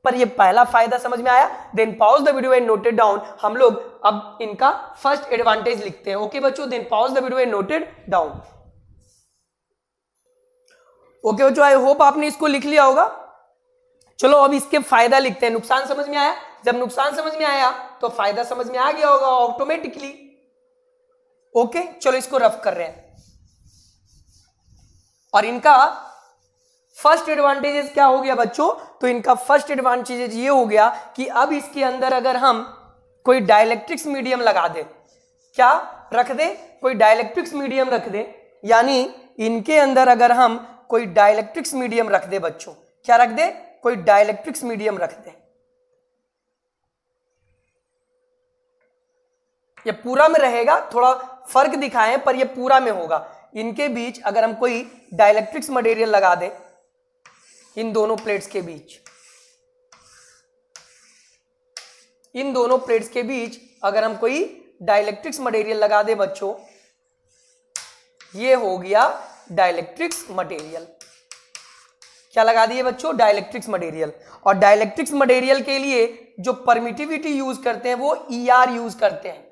पर ये पहला फायदा समझ में आया? Then pause the video and note it down. हम लोग अब इनका फर्स्ट एडवांटेज लिखते हैं। ओके बच्चों, then pause the video and note it down. Okay बच्चों, आई होप आपने इसको लिख लिया होगा। चलो अब इसके फायदा लिखते हैं। नुकसान समझ में आया? जब नुकसान समझ में आया तो फायदा समझ में आ गया होगा ऑटोमेटिकली। ओके, चलो इसको रफ कर रहे हैं। और इनका फर्स्ट एडवांटेजेस क्या हो गया बच्चों? तो इनका फर्स्ट एडवांटेज ये हो गया कि अब इसके अंदर अगर हम कोई डाइलेक्ट्रिक्स मीडियम लगा दे, क्या रख दे? कोई डाइलेक्ट्रिक्स मीडियम रख दे, यानी इनके अंदर अगर हम कोई डाइलेक्ट्रिक्स मीडियम रख दे बच्चों, क्या रख दे? कोई डाइलेक्ट्रिक्स मीडियम रख दे। ये पूरा में रहेगा, थोड़ा फर्क दिखाएं पर ये पूरा में होगा। इनके बीच अगर हम कोई डाइलेक्ट्रिक्स मटेरियल लगा दे, इन दोनों प्लेट्स के बीच, इन दोनों प्लेट्स के बीच अगर हम कोई डाइलेक्ट्रिक्स मटेरियल लगा दे बच्चों, ये हो गया डाइलेक्ट्रिक्स मटेरियल। क्या लगा दिए बच्चों? Dielectrics material. और डाइलेक्ट्रिक्स मटेरियल के लिए जो परमिटिविटी यूज करते हैं वो ER यूज करते हैं।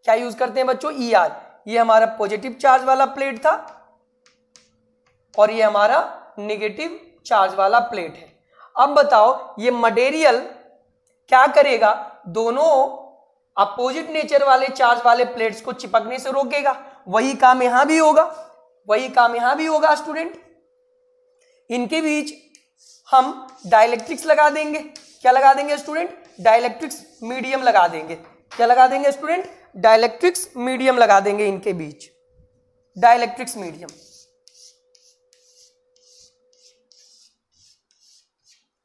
क्या यूज करते हैं बच्चों? ER। ये हमारा पॉजिटिव चार्ज वाला प्लेट था और ये हमारा नेगेटिव चार्ज वाला प्लेट है। अब बताओ ये मटेरियल क्या करेगा? दोनों अपोजिट नेचर वाले चार्ज वाले प्लेट्स को चिपकने से रोकेगा। वही काम यहां भी होगा, वही काम यहां भी होगा स्टूडेंट। इनके बीच हम डाइलेक्ट्रिक्स लगा देंगे। क्या लगा देंगे स्टूडेंट? डाइलेक्ट्रिक्स मीडियम लगा देंगे। क्या लगा देंगे स्टूडेंट? डाइलेक्ट्रिक्स मीडियम लगा देंगे इनके बीच, डाइलेक्ट्रिक्स मीडियम।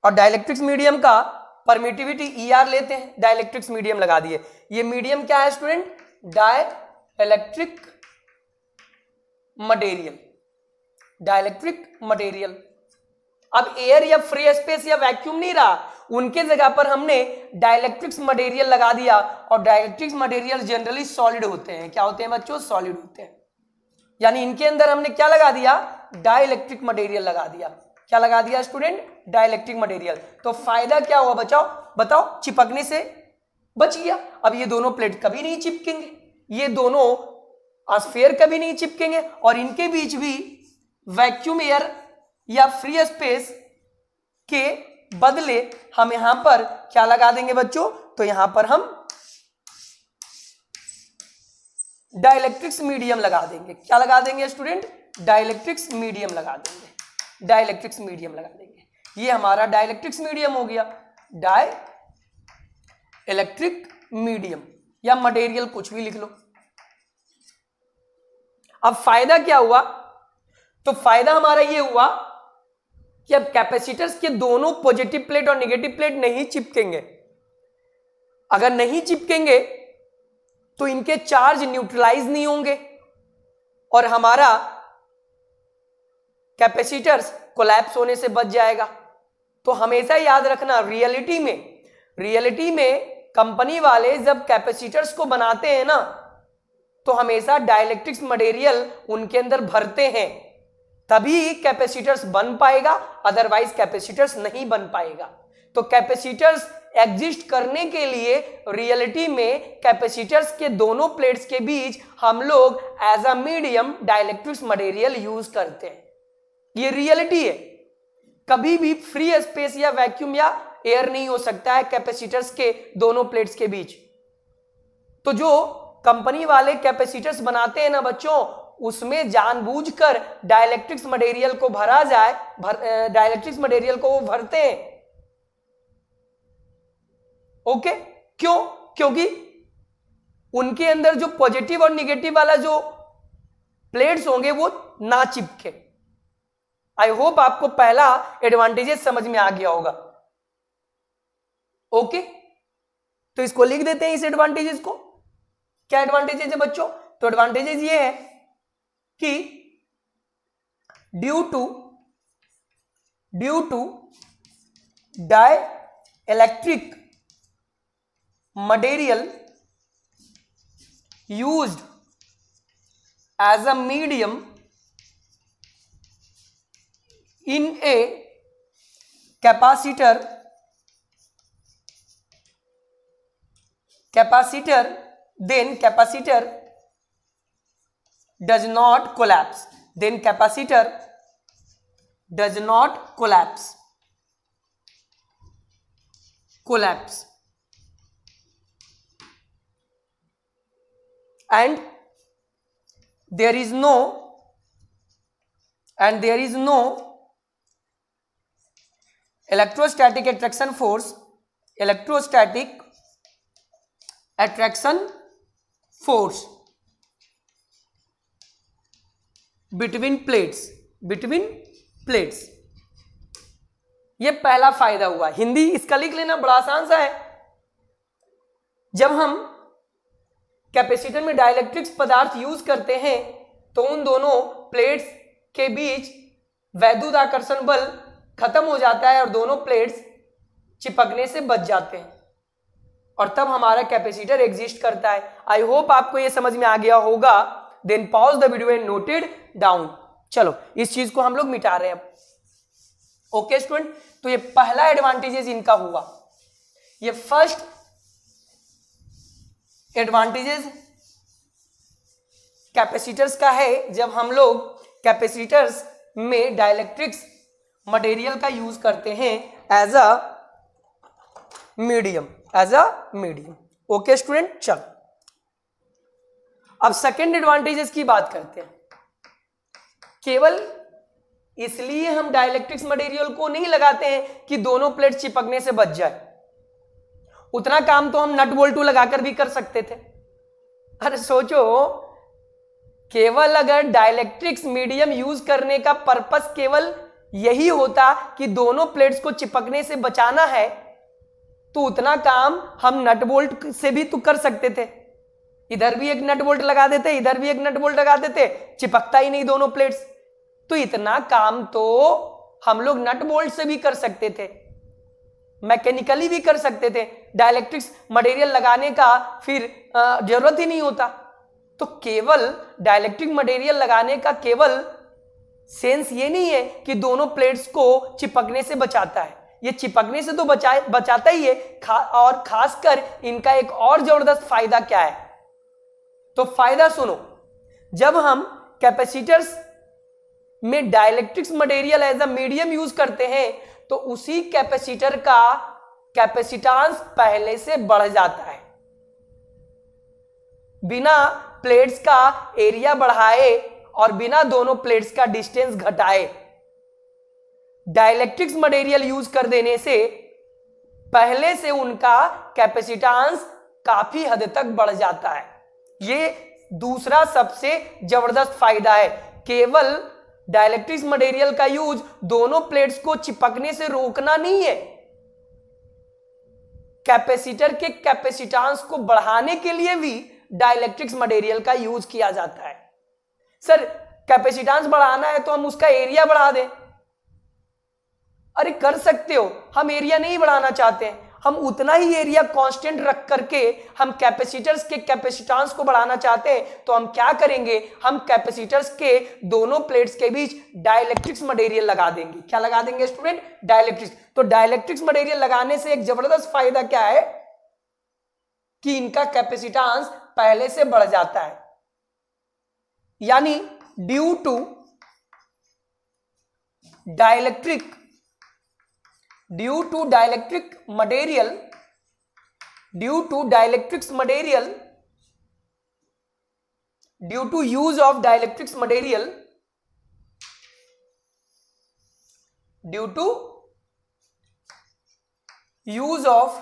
और डाइलेक्ट्रिक्स मीडियम का परमिटिविटी ER लेते हैं, डाइलेक्ट्रिक्स मीडियम लगा दिए। ये मीडियम क्या है student? Dielectric material, dielectric material. अब एयर या फ्री स्पेस या वैक्यूम नहीं रहा, उनके जगह पर हमने डाइलेक्ट्रिक्स मटेरियल लगा दिया, और डाइलेक्ट्रिक्स मटेरियल जनरली सॉलिड होते हैं। क्या होते हैं बच्चों? सॉलिड होते हैं। यानी इनके अंदर हमने क्या लगा दिया? डाइलेक्ट्रिक मटेरियल लगा दिया। क्या लगा दिया स्टूडेंट? Dielectric material. तो फायदा क्या हुआ बताओ? चिपकने से बच गया। अब ये दोनों प्लेट कभी नहीं चिपकेंगे, ये दोनों स्फीयर कभी नहीं चिपकेंगे, और इनके बीच भी वैक्यूम एयर या फ्री स्पेस के बदले हम यहां पर क्या लगा देंगे बच्चों? तो यहां पर हम डाइलेक्ट्रिक्स मीडियम लगा देंगे। क्या लगा देंगे स्टूडेंट? डाइलेक्ट्रिक्स मीडियम लगा देंगे। डाइलेक्ट्रिक्स मीडियम लगा देंगे। ये हमारा डाइलेक्ट्रिक्स मीडियम हो गया, डाई इलेक्ट्रिक मीडियम, या मटेरियल कुछ भी लिख लो। अब फायदा क्या हुआ? तो फायदा हमारा ये हुआ कि अब कैपेसिटर्स के दोनों पॉजिटिव प्लेट और नेगेटिव प्लेट नहीं चिपकेंगे। अगर नहीं चिपकेंगे तो इनके चार्ज न्यूट्रलाइज नहीं होंगे और हमारा कैपेसिटर्स कोलैप्स होने से बच जाएगा। तो हमेशा याद रखना, रियलिटी में कंपनी वाले जब कैपेसिटर्स को बनाते हैं ना, तो हमेशा डाइलेक्ट्रिक्स मटेरियल उनके अंदर भरते हैं, तभी कैपेसिटर्स बन पाएगा, अदरवाइज कैपेसिटर्स नहीं बन पाएगा। तो कैपेसिटर्स एग्जिस्ट करने के लिए रियलिटी में कैपेसिटर्स के दोनों प्लेट्स के बीच हम लोग as a medium dielectrics material use करते हैं। ये रियलिटी है। कभी भी फ्री स्पेस या वैक्यूम या एयर नहीं हो सकता है कैपेसिटर्स के दोनों प्लेट्स के बीच। तो जो कंपनी वाले कैपेसिटर्स बनाते हैं ना बच्चों, उसमें जानबूझकर डाइलेक्ट्रिक्स मटेरियल को भरा जाए, डाइलेक्ट्रिक्स मटेरियल को वो भरते हैं। ओके, क्यों? क्योंकि उनके अंदर जो पॉजिटिव और निगेटिव वाला जो प्लेट्स होंगे वो ना चिपके। आई होप आपको पहला एडवांटेजेस समझ में आ गया होगा। ओके, तो इसको लिख देते हैं, इस एडवांटेजेस को। क्या एडवांटेजेस है बच्चों? तो एडवांटेजेस ये है कि due to dielectric material used as a medium in a capacitor, then capacitor does not collapse. Then capacitor does not collapse. And there is no electrostatic attraction force between plates। ये पहला फायदा हुआ। हिंदी इसका लिख लेना, बड़ा आसान सा है। जब हम कैपेसिटर में डाइलेक्ट्रिक्स पदार्थ यूज करते हैं तो उन दोनों प्लेट्स के बीच वैद्युत आकर्षण बल खत्म हो जाता है और दोनों प्लेट्स चिपकने से बच जाते हैं, और तब हमारा कैपेसिटर एग्जिस्ट करता है। आई होप आपको यह समझ में आ गया होगा। Then pause the video and noted down. चलो, इस चीज को हम लोग मिटा रहे हैं अब। ओके स्टूडेंट, तो ये पहला एडवांटेजेस इनका हुआ। ये फर्स्ट एडवांटेजेस कैपेसिटर्स का है, जब हम लोग कैपेसिटर्स में डाइलेक्ट्रिक्स मटेरियल का यूज करते हैं as a medium. Okay student, चलो अब सेकेंड एडवांटेजेस की बात करते हैं। केवल इसलिए हम डाइलेक्ट्रिक्स मटेरियल को नहीं लगाते हैं कि दोनों प्लेट चिपकने से बच जाए। उतना काम तो हम नट बोल्टू लगाकर भी कर सकते थे। अरे सोचो, केवल अगर डाइलेक्ट्रिक्स मीडियम यूज करने का पर्पस केवल यही होता कि दोनों प्लेट्स को चिपकने से बचाना है, तो उतना काम हम नट बोल्ट से भी तो कर सकते थे। इधर भी एक नट बोल्ट लगा देते, इधर भी एक नट बोल्ट लगा देते, चिपकता ही नहीं दोनों प्लेट्स। तो इतना काम तो हम लोग नट बोल्ट से भी कर सकते थे। मैकेनिकली भी कर सकते थे, डाइलेक्ट्रिक्स मटेरियल लगाने का फिर जरूरत ही नहीं होता। तो केवल डाइलेक्ट्रिक मटेरियल लगाने का केवल सेंस ये नहीं है कि दोनों प्लेट्स को चिपकने से बचाता है, ये चिपकने से तो बचाता ही है, और खासकर इनका एक और जबरदस्त फायदा क्या है, तो फायदा सुनो। जब हम कैपेसिटर्स में dielectrics material as a medium use करते हैं तो उसी कैपेसिटर का कैपेसिटेंस पहले से बढ़ जाता है, बिना प्लेट्स का एरिया बढ़ाए और बिना दोनों प्लेट्स का डिस्टेंस घटाए। डाइलेक्ट्रिक्स मटेरियल यूज कर देने से पहले से उनका कैपेसिटेंस काफी हद तक बढ़ जाता है। ये दूसरा सबसे जबरदस्त फायदा है। केवल डाइलेक्ट्रिक्स मटेरियल का यूज दोनों प्लेट्स को चिपकने से रोकना नहीं है, कैपेसिटर के कैपेसिटेंस को बढ़ाने के लिए भी डाइलेक्ट्रिक्स मटेरियल का यूज किया जाता है। सर कैपेसिटेंस बढ़ाना है तो हम उसका एरिया बढ़ा दें, अरे कर सकते हो, हम एरिया नहीं बढ़ाना चाहते, हम उतना ही एरिया कांस्टेंट रख करके हम कैपेसिटर्स के कैपेसिटेंस को बढ़ाना चाहते हैं, तो हम क्या करेंगे, हम कैपेसिटर्स के दोनों प्लेट्स के बीच डाइलेक्ट्रिक्स मटेरियल लगा देंगे। क्या लगा देंगे स्टूडेंट? डाइलेक्ट्रिक्स। तो डाइलेक्ट्रिक्स मटेरियल लगाने से एक जबरदस्त फायदा क्या है कि इनका कैपेसिटेंस पहले से बढ़ जाता है, यानी due to dielectric material, due to dielectrics material, due to use of dielectrics material, due to use of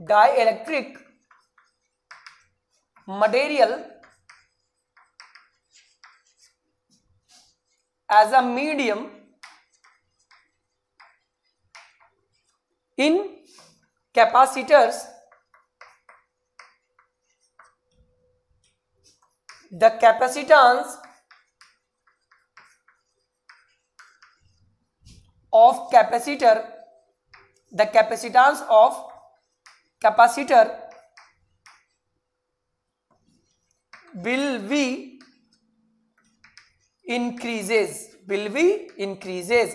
dielectric material as a medium in capacitors, the capacitance of capacitor, the capacitance of capacitor will be increases।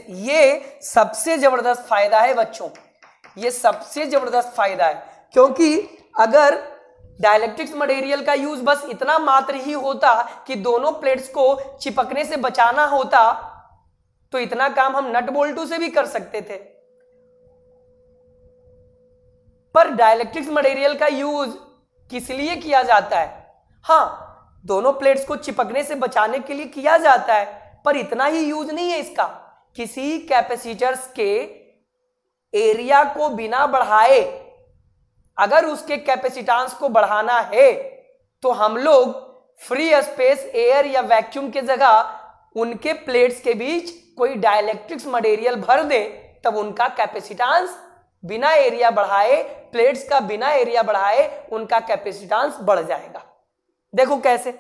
ये सबसे जबरदस्त फायदा है बच्चों, ये सबसे जबरदस्त फायदा है, क्योंकि अगर डाइलेक्ट्रिक्स मटेरियल का यूज बस इतना मात्र ही होता कि दोनों प्लेट्स को चिपकने से बचाना होता तो इतना काम हम नट बोल्टू से भी कर सकते थे, पर डाइलेक्ट्रिक्स मटेरियल का यूज किस लिए किया जाता है? हाँ, दोनों प्लेट्स को चिपकने से बचाने के लिए किया जाता है, पर इतना ही यूज नहीं है इसका। किसी कैपेसिटर्स के एरिया को बिना बढ़ाए अगर उसके कैपेसिटेंस को बढ़ाना है तो हम लोग फ्री स्पेस, एयर या वैक्यूम के जगह उनके प्लेट्स के बीच कोई डाइलेक्ट्रिक्स मटेरियल भर दे, तब उनका कैपेसिटेंस बिना एरिया बढ़ाए, प्लेट्स का बिना एरिया बढ़ाए उनका कैपेसिटेंस बढ़ जाएगा। देखो कैसे।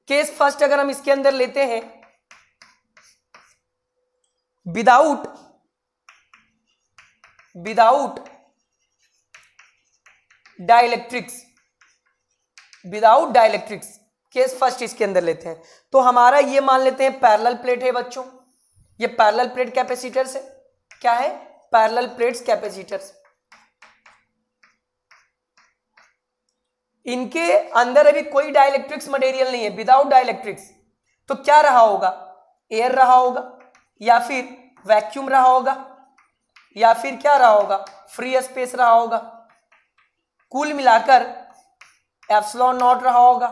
केस फर्स्ट अगर हम इसके अंदर लेते हैं, विदाउट डाइलेक्ट्रिक्स, केस फर्स्ट इसके अंदर लेते हैं, तो हमारा ये मान लेते हैं पैरेलल प्लेट है बच्चों, ये पैरेलल प्लेट कैपेसिटर्स है। क्या है? Parallel plates capacitors. इनके अंदर अभी कोई डाइलेक्ट्रिक्स मटेरियल नहीं है, विदाउट डाइलेक्ट्रिक्स। तो क्या रहा होगा? एयर रहा होगा, या फिर वैक्यूम रहा होगा, या फिर क्या रहा होगा? फ्री स्पेस रहा होगा। कुल मिलाकर एप्सिलॉन नॉट रहा होगा।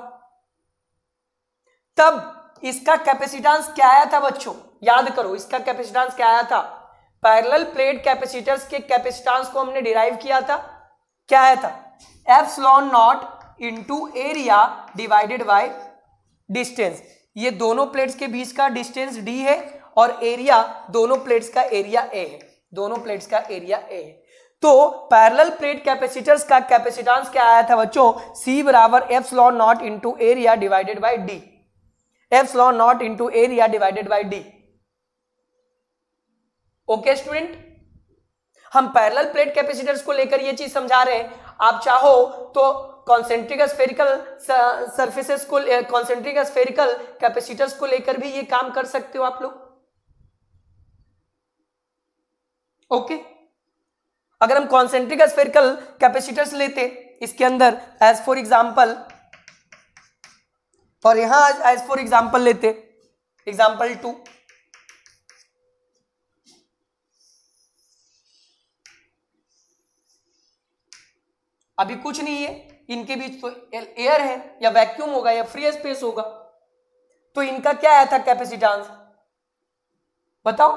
तब इसका कैपेसिटेंस क्या आया था बच्चों? याद करो, इसका कैपेसिटेंस क्या आया था? पैरेलल प्लेट कैपेसिटर्स के कैपेसिटेंस को हमने डिराइव किया था। क्या आया था? Epsilon naught into area divided by distance. ये दोनों प्लेट्स के बीच का डिस्टेंस d है और एरिया दोनों प्लेट्स का एरिया a है, दोनों प्लेट्स का एरिया a है। तो पैरेलल प्लेट कैपेसिटर्स का कैपेसिटेंस क्या आया था बच्चों? C बराबर epsilon naught into area divided by d, epsilon naught into area divided by d। Okay student, हम पैरेलल प्लेट कैपेसिटर्स को लेकर ये चीज समझा रहे हैं। आप चाहो तो कॉन्सेंट्रिक स्फेरिकल सरफेसेस को, कॉन्सेंट्रिक स्फेरिकल कैपेसिटर्स को लेकर भी ये काम कर सकते हो आप लोग। ओके, अगर हम कॉन्सेंट्रिक स्फेरिकल कैपेसिटर्स लेते इसके अंदर एज फॉर एग्जांपल, और यहां एज फॉर एग्जांपल लेते एग्जांपल 2, अभी कुछ नहीं है इनके बीच, तो एयर है या वैक्यूम होगा या फ्री स्पेस होगा, तो इनका क्या आया था कैपेसिटेंस बताओ,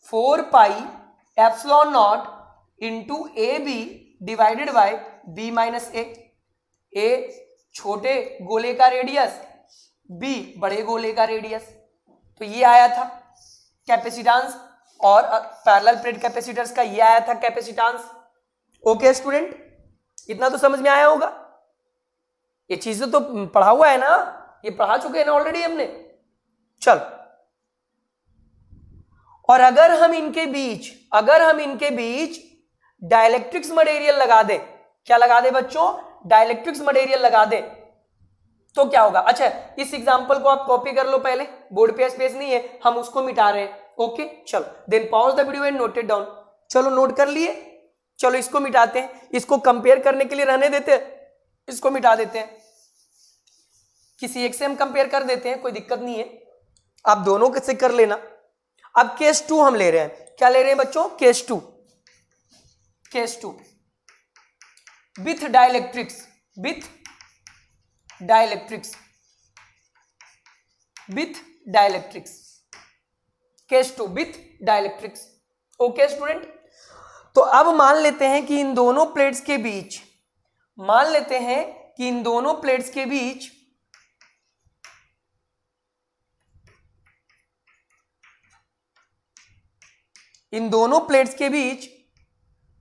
4 pi epsilon naught into A B divided by B minus A छोटे गोले का रेडियस, बी बड़े गोले का रेडियस, तो ये आया था कैपेसिटेंस, और पैरेलल प्लेट कैपेसिटर्स का ये आया था कैपेसिटेंस। ओके स्टूडेंट, इतना तो समझ में आया होगा। ये चीजें तो पढ़ा हुआ है ना, ये पढ़ा चुके हैं ना ऑलरेडी हमने। चल, और अगर हम इनके बीच डाइलेक्ट्रिक्स मटेरियल लगा दे, क्या लगा दे बच्चों, डाइलेक्ट्रिक्स मटेरियल लगा दे, तो क्या होगा। अच्छा, इस एग्जांपल को आप कॉपी कर लो, पहले बोर्ड पे स्पेस नहीं है, हम उसको मिटा रहे हैं। ओके, चलो then pause the video and note it down. चलो नोट कर लिए, चलो इसको मिटाते हैं, इसको कंपेयर करने के लिए रहने देते हैं, इसको मिटा देते हैं, किसी एक से हम कंपेयर कर देते हैं, कोई दिक्कत नहीं है, आप दोनों से कर लेना। अब केस 2 हम ले रहे हैं, क्या ले रहे हैं बच्चों, case 2 with dielectrics, case 2 with dielectrics. Okay student, तो अब मान लेते हैं कि इन दोनों प्लेट्स के बीच,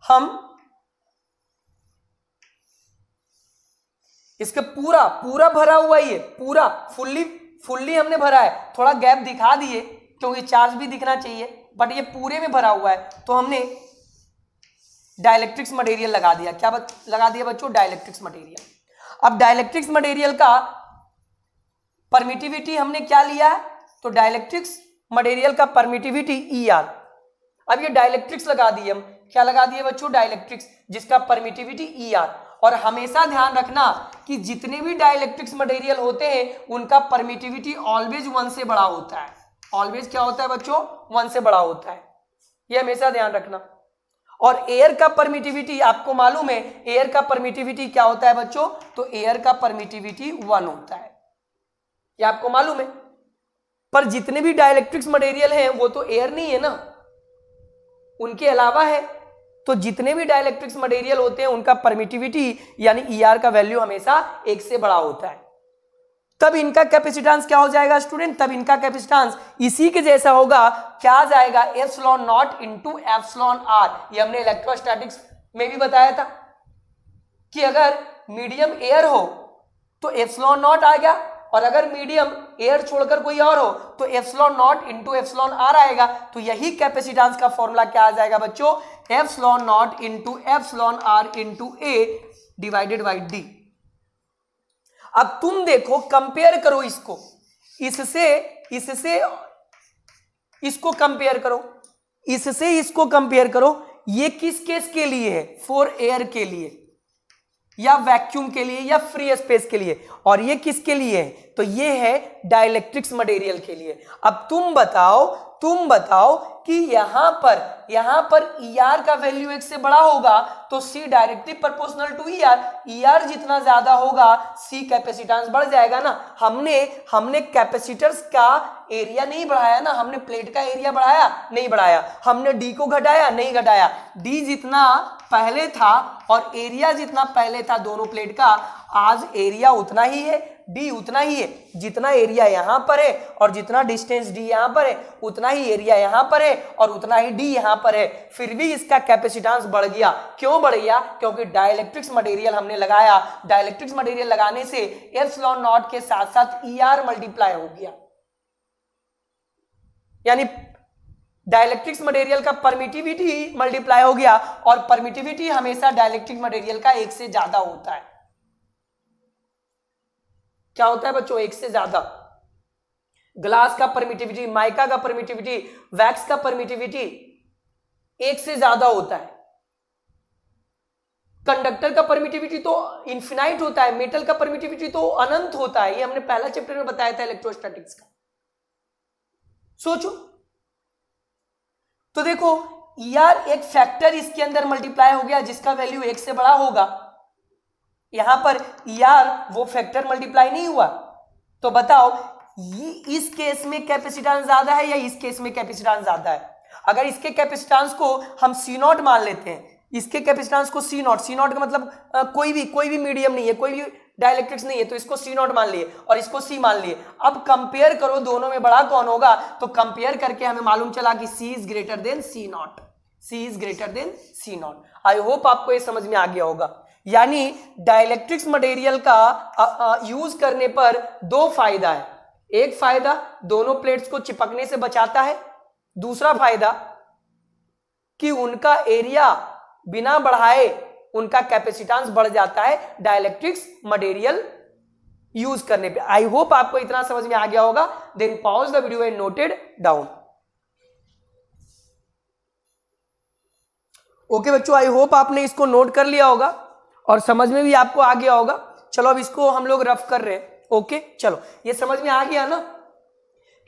हम इसका पूरा भरा हुआ ही है, पूरा फुल्ली हमने भरा है, थोड़ा गैप दिखा दिए क्योंकि चार्ज भी दिखना चाहिए, बट ये पूरे में भरा हुआ है, तो हमने डाइलेक्ट्रिक्स मटेरियल लगा दिया। क्या लगा दिया बच्चों, डाइलेक्ट्रिक्स मटेरियल। अब डाइलेक्ट्रिक्स मटेरियल का परमिटिविटी हमने क्या लिया है, तो डाइलेक्ट्रिक्स मटेरियल का परमिटिविटी ER। अब ये डाइलेक्ट्रिक्स लगा दिए हम, क्या लगा दिए बच्चों, डाइलेक्ट्रिक्स, जिसका परमिटिविटी ER। और हमेशा ध्यान रखना कि जितने भी डाइलेक्ट्रिक्स मटेरियल होते हैं उनका परमिटिविटी ऑलवेज 1 से बड़ा होता है। ऑलवेज क्या होता है बच्चों, 1 से बड़ा होता है, ये हमेशा ध्यान रखना। और एयर का परमिटिविटी आपको मालूम है, एयर का परमिटिविटी क्या होता है बच्चों, तो एयर का परमिटिविटी 1 होता है, ये आपको मालूम है। पर जितने भी डाइलेक्ट्रिक्स मटेरियल हैं वो तो एयर नहीं है ना, उनके अलावा है, तो जितने भी डाइलेक्ट्रिक्स मटेरियल होते हैं उनका परमिटिविटी यानी ER का वैल्यू हमेशा 1 से बड़ा होता है। तब इनका कैपेसिटेंस क्या हो जाएगा स्टूडेंट, तब इनका कैपेसिटेंस इसी के जैसा होगा, क्या आ जाएगा, epsilon naught into epsilon R। ये हमने इलेक्ट्रोस्टैटिक्स में भी बताया था कि अगर मीडियम एयर हो तो एप्सिलॉन नॉट आ गया, और अगर मीडियम एयर छोड़कर कोई और हो तो epsilon naught into epsilon R आएगा। तो यही कैपेसिटेंस का फॉर्मूला क्या आ जाएगा बच्चों, epsilon naught into epsilon R into A divided by D। अब तुम देखो, कंपेयर करो इसको, इसको कंपेयर करो, इसको कंपेयर करो। ये किस केस के लिए है, फॉर एयर के लिए या वैक्यूम के लिए या फ्री स्पेस के लिए, और ये किसके लिए है, तो ये है डाइलेक्ट्रिक्स मटेरियल के लिए। अब तुम बताओ कि यहां पर ER का वैल्यू 1 से बड़ा होगा तो C directly proportional to ER जितना ज्यादा होगा C कैपेसिटेंस बढ़ जाएगा ना। हमने कैपेसिटर्स का एरिया नहीं बढ़ाया ना, हमने प्लेट का एरिया बढ़ाया नहीं बढ़ाया, हमने D को घटाया नहीं घटाया, D जितना पहले था और एरिया जितना पहले था दोनों प्लेट का, आज एरिया उतना ही है, D उतना ही है, जितना एरिया यहां पर है और जितना डिस्टेंस D यहां पर है उतना ही एरिया यहां पर है और उतना ही D यहां पर है, फिर भी इसका कैपेसिटेंस बढ़ गया। क्यों बढ़ गया, क्योंकि डाइलेक्ट्रिक्स मटेरियल हमने लगाया, डाइलेक्ट्रिक्स मटेरियल लगाने से एप्सिलॉन नॉट के साथ साथ ER मल्टीप्लाई हो गया, यानी डाइलेक्ट्रिक्स मटेरियल का परमिटिविटी मल्टीप्लाई हो गया, और परमिटिविटी हमेशा डाइलेक्ट्रिक मटेरियल का एक से ज्यादा होता है। क्या होता है बच्चों? एक से ज्यादा। ग्लास का परमिटिविटी, माइका का परमिटिविटी, वैक्स का परमिटिविटी एक से ज्यादा होता है। कंडक्टर का परमिटिविटी तो इन्फिनाइट होता है, मेटल का परमिटिविटी तो अनंत होता है। ये हमने पहला चैप्टर में बताया था इलेक्ट्रोस्टैटिक्स का। सोचो तो देखो यार, एक फैक्टर इसके अंदर मल्टीप्लाई हो गया जिसका वैल्यू एक से बड़ा होगा। यहां पर यार वो फैक्टर मल्टीप्लाई नहीं हुआ, तो बताओ इस केस में कैपेसिटेंस ज्यादा है या इस केस में कैपेसिटेंस ज्यादा है? अगर इसके कैपेसिटेंस को हम सी नॉट मान लेते हैं, इसके कैपेसिटेंस को सी नॉट, सी नॉट का मतलब कोई भी मीडियम नहीं है, कोई भी डाइलेक्ट्रिक्स नहीं है, तो इसको सी नॉट मान लिए और इसको सी मान लिए। अब कंपेयर करो दोनों में बड़ा कौन होगा, तो कंपेयर करके हमें मालूम चला कि C is greater than C naught, C is greater than C naught. I hope आपको ये समझ में आ गया होगा। यानी डाइलेक्ट्रिक्स मटेरियल का यूज करने पर दो फायदा है। एक फायदा दोनों प्लेट्स को चिपकने से बचाता है, दूसरा फायदा कि उनका एरिया बिना बढ़ाए उनका कैपेसिटेंस बढ़ जाता है डाइलेक्ट्रिक्स मटेरियल यूज करने पे। आई होप आपको इतना समझ में आ गया होगा। Then pause the video and noted down. Okay बच्चों, आई होप आपने इसको नोट कर लिया होगा और समझ में भी आपको आ गया होगा। चलो अब इसको हम लोग रफ कर रहे हैं। ओके चलो, ये समझ में आ गया ना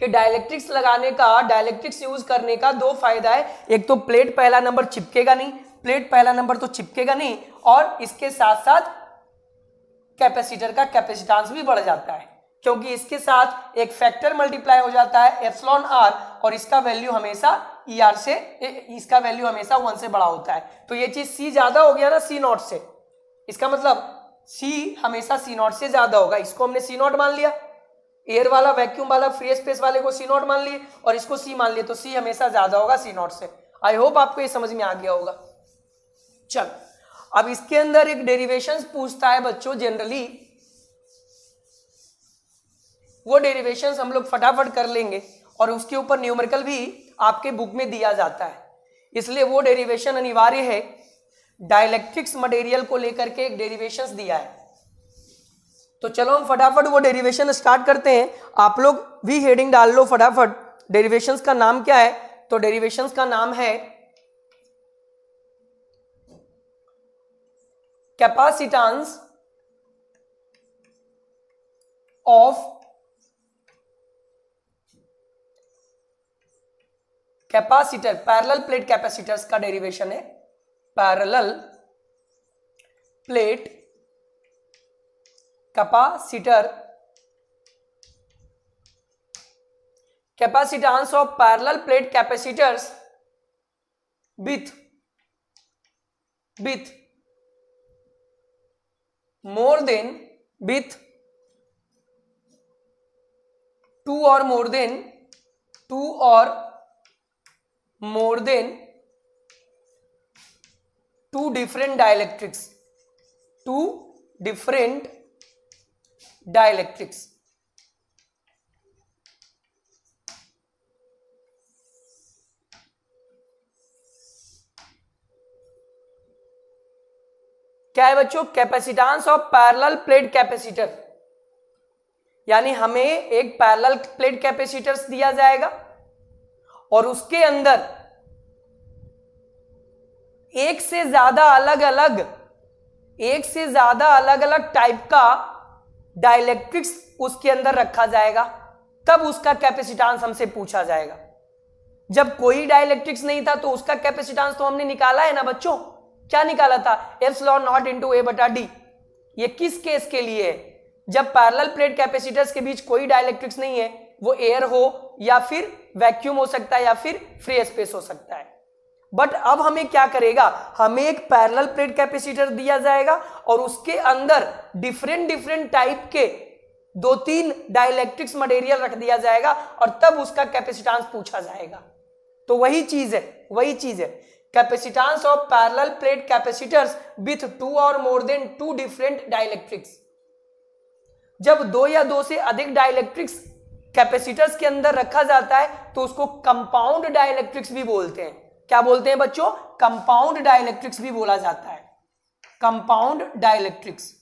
कि डाइलेक्ट्रिक्स लगाने का, डाइलेक्ट्रिक्स यूज करने का दो फायदा है। एक तो प्लेट पहला नंबर चिपकेगा नहीं, प्लेट पहला नंबर तो चिपकेगा नहीं, और इसके साथ साथ कैपेसिटर का कैपेसिटेंस भी बढ़ जाता है, क्योंकि इसके साथ एक फैक्टर मल्टीप्लाई हो जाता है एप्सिलॉन आर, और इसका वैल्यू हमेशा ई आर से, इसका वैल्यू हमेशा 1 से बड़ा होता है। तो ये चीज सी ज्यादा हो गया ना सी नॉट से, इसका मतलब सी हमेशा सी नॉट से ज्यादा होगा। इसको हमने सी नॉट मान लिया, एयर वाला, वैक्यूम वाला, फ्री स्पेस वाले को सी नॉट मान लिए और इसको सी मान लिए, तो सी हमेशा ज्यादा होगा सी नॉट से। आई होप आपको ये समझ में आ गया होगा। चल अब इसके अंदर एक डेरिवेशंस पूछता है बच्चों जनरली, वो डेरिवेशंस हम लोग फटाफट कर लेंगे और उसके ऊपर न्यूमेरिकल भी आपके बुक में दिया जाता है, इसलिए वो डेरिवेशन अनिवार्य है। डाइलेक्ट्रिक्स मटेरियल को लेकर के एक डेरिवेशंस दिया है, तो चलो हम फटाफट वो डेरिवेशन स्टार्ट करते हैं। आप लोग भी हेडिंग डाल लो फटाफट। डेरिवेशंस का नाम क्या है? तो डेरिवेशंस का नाम है capacitance of capacitor, parallel plate capacitors का डेरिवेशन है parallel plate capacitor, capacitance of parallel plate capacitors with more than with 2 or more than 2 or more than 2 different dielectrics, 2 different dielectrics। क्या है बच्चों? Capacitance of parallel plate capacitor, यानी हमें एक parallel plate capacitors दिया जाएगा और उसके अंदर एक से ज्यादा अलग अलग टाइप का डाइलेक्ट्रिक्स उसके अंदर रखा जाएगा। तब उसका कैपेसिटेंस हमसे पूछा जाएगा। जब कोई डाइलेक्ट्रिक्स नहीं था तो उसका कैपेसिटेंस तो हमने निकाला है ना बच्चों। क्या निकाला था? एप्सिलॉन नॉट इंटू ए बटा डी। ये किस केस के लिए है? जब पैरेलल प्लेट कैपेसिटर्स के बीच कोई डाइलेक्ट्रिक्स नहीं है, वो एयर हो या फिर वैक्यूम हो सकता है या फिर फ्री स्पेस हो सकता है। बट अब हमें क्या करेगा? हमें एक पैरेलल प्लेट कैपेसिटर दिया जाएगा और उसके अंदर डिफरेंट टाइप के 2-3 डाइलेक्ट्रिक्स मटेरियल रख दिया जाएगा और तब उसका कैपेसिटेंस पूछा जाएगा। तो वही चीज है capacitance of parallel plate capacitors with 2 और मोर देन 2 डिफरेंट डाइलेक्ट्रिक्स। जब 2 या 2 से अधिक डाइलेक्ट्रिक्स कैपेसिटर्स के अंदर रखा जाता है तो उसको कंपाउंड डाइलेक्ट्रिक्स भी बोलते हैं। क्या बोलते हैं बच्चों? कंपाउंड डाइलेक्ट्रिक्स भी बोला जाता है, कंपाउंड डाइलेक्ट्रिक्स।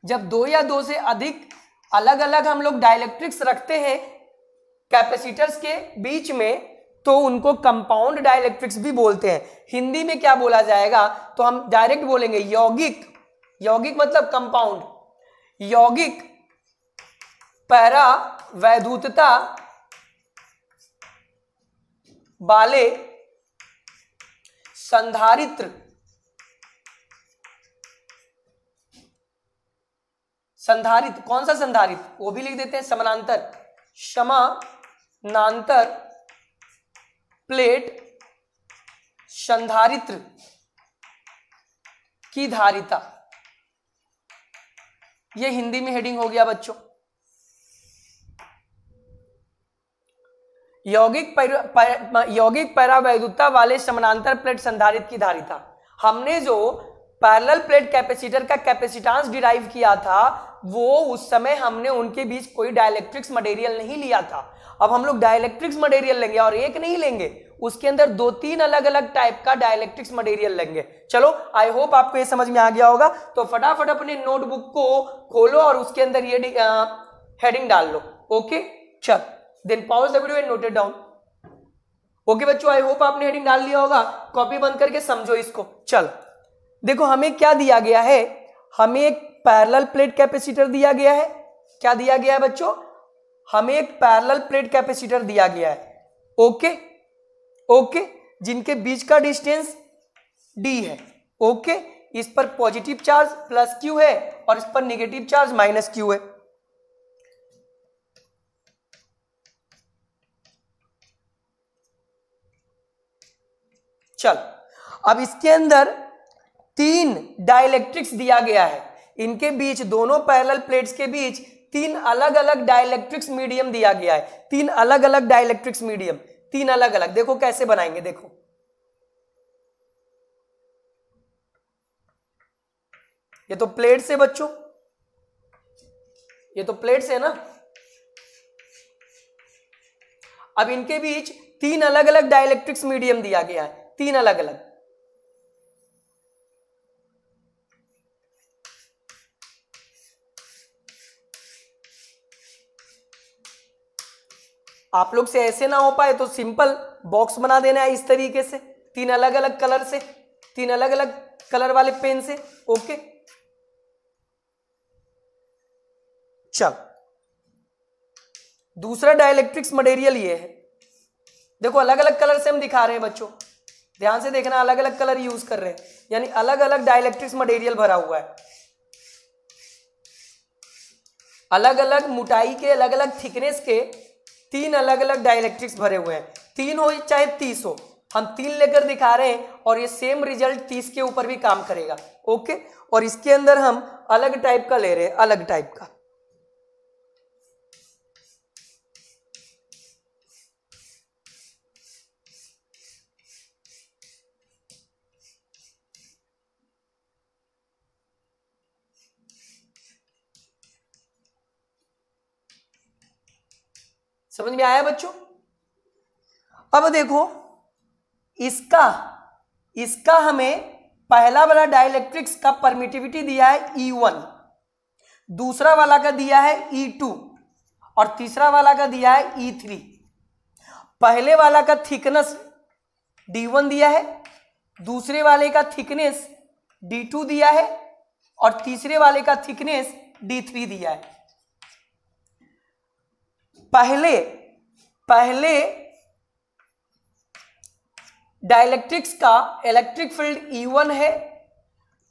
जब दो या दो से अधिक अलग अलग हम लोग डाइलेक्ट्रिक्स रखते हैं कैपेसिटर्स के बीच में तो उनको कंपाउंड डाइलेक्ट्रिक्स भी बोलते हैं। हिंदी में क्या बोला जाएगा? तो हम डायरेक्ट बोलेंगे यौगिक, यौगिक मतलब कंपाउंड, यौगिक पैरा वैद्युतता वाले संधारित्र, संधारित्र कौन सा संधारित्र? वो भी लिख देते हैं समानांतर, समानांतर प्लेट संधारित्र की धारिता। ये हिंदी में हेडिंग हो गया बच्चों। यौगिक पैरावैद्युतता वाले समानांतर प्लेट संधारित्र की धारिता। हमने जो पैरेलल प्लेट कैपेसिटर का कैपेसिटेंस डिराइव किया था वो उस समय हमने उनके बीच कोई डाइलेक्ट्रिक्स मटेरियल नहीं लिया था। अब हम लोग डाइलेक्ट्रिक्स मटेरियल लेंगे और एक नहीं लेंगे, उसके अंदर दो तीन अलग अलग टाइप का डाइलेक्ट्रिक्स मटेरियल लेंगे। चलो आई होप आपको ये समझ में आ गया होगा। तो फटाफट अपने नोटबुक को खोलो और उसके अंदर ये हेडिंग डाल लो। ओके चल, then pause the video and note it down. Okay बच्चों, आई होप आपने हेडिंग डाल लिया होगा। कॉपी बंद करके समझो इसको। चल देखो हमें क्या दिया गया है, हमें एक पैरेलल प्लेट कैपेसिटर दिया गया है। क्या दिया गया है बच्चों? हमें एक पैरेलल प्लेट कैपेसिटर दिया गया है। ओके ओके, जिनके बीच का डिस्टेंस d है। ओके, इस पर पॉजिटिव चार्ज प्लस q है और इस पर नेगेटिव चार्ज माइनस q है। चल अब इसके अंदर तीन डाइलेक्ट्रिक्स दिया गया है, इनके बीच दोनों पैरेलल प्लेट्स के बीच तीन अलग अलग डाइलेक्ट्रिक्स मीडियम दिया गया है। तीन अलग अलग डाइलेक्ट्रिक्स मीडियम, तीन अलग अलग। देखो कैसे बनाएंगे, देखो ये तो प्लेट से बच्चों, ये तो प्लेट से ना। अब इनके बीच तीन अलग अलग डाइलेक्ट्रिक्स मीडियम दिया गया है, तीन अलग अलग। आप लोग से ऐसे ना हो पाए तो सिंपल बॉक्स बना देना है इस तरीके से, तीन अलग अलग कलर से, तीन अलग अलग कलर वाले पेन से। ओके चल, दूसरा डाइलेक्ट्रिक्स मटेरियल ये है। देखो अलग अलग कलर से हम दिखा रहे हैं बच्चों, ध्यान से देखना, अलग अलग कलर यूज कर रहे हैं, यानी अलग अलग डाइलेक्ट्रिक्स मटेरियल भरा हुआ है। अलग अलग मोटाई के, अलग अलग थिकनेस के तीन अलग अलग डाइलेक्ट्रिक्स भरे हुए हैं। तीन हो चाहे 30 हो, हम तीन लेकर दिखा रहे हैं और ये सेम रिजल्ट 30 के ऊपर भी काम करेगा। ओके, और इसके अंदर हम अलग टाइप का ले रहे हैं, अलग टाइप का। समझ में आया बच्चों? अब देखो इसका हमें पहला वाला डाइलेक्ट्रिक्स का परमिटिविटी दिया है E1, दूसरा वाला का दिया है E2 और तीसरा वाला का दिया है E3। पहले वाला का थिकनेस D1 दिया है, दूसरे वाले का थिकनेस D2 दिया है और तीसरे वाले का थिकनेस D3 दिया है। पहले डाइलेक्ट्रिक्स का इलेक्ट्रिक फील्ड E1 है,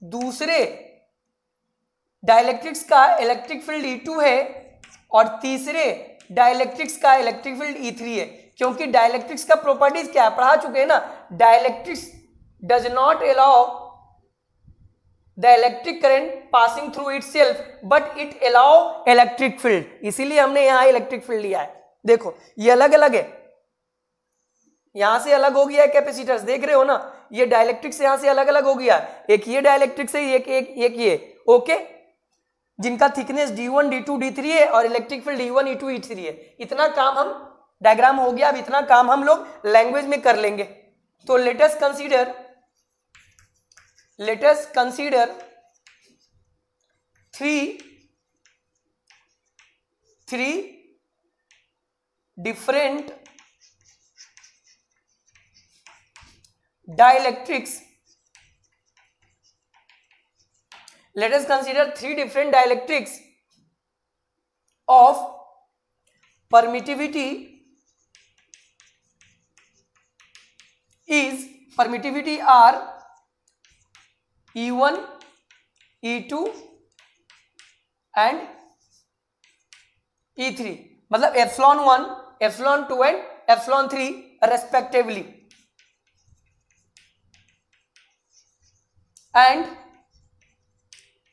दूसरे डाइलेक्ट्रिक्स का इलेक्ट्रिक फील्ड E2 है और तीसरे डाइलेक्ट्रिक्स का इलेक्ट्रिक फील्ड E3 है। क्योंकि डाइलेक्ट्रिक्स का प्रॉपर्टीज क्या है, पढ़ा चुके हैं ना। Dielectrics does not allow the electric current passing through itself but it allow electric field, इसीलिए हमने यहां इलेक्ट्रिक फील्ड लिया है। देखो ये अलग अलग है, यहां से अलग हो गया है कैपेसिटर्स, देख रहे हो ना, ये डाइलेक्ट्रिक से यहां से अलग अलग हो गया, एक ये डाइलेक्ट्रिक से एक ये। ओके, जिनका थिकनेस d1 d2 d3 है और electric field e1 e2 e3 है। इतना काम हम, डायग्राम हो गया, अब इतना काम हम लोग लैंग्वेज में कर लेंगे। तो let us consider three different dielectrics. Let us consider three different dielectrics of permittivity are E1, E2 and E3, मतलब ε1, ε2 and ε3 respectively. And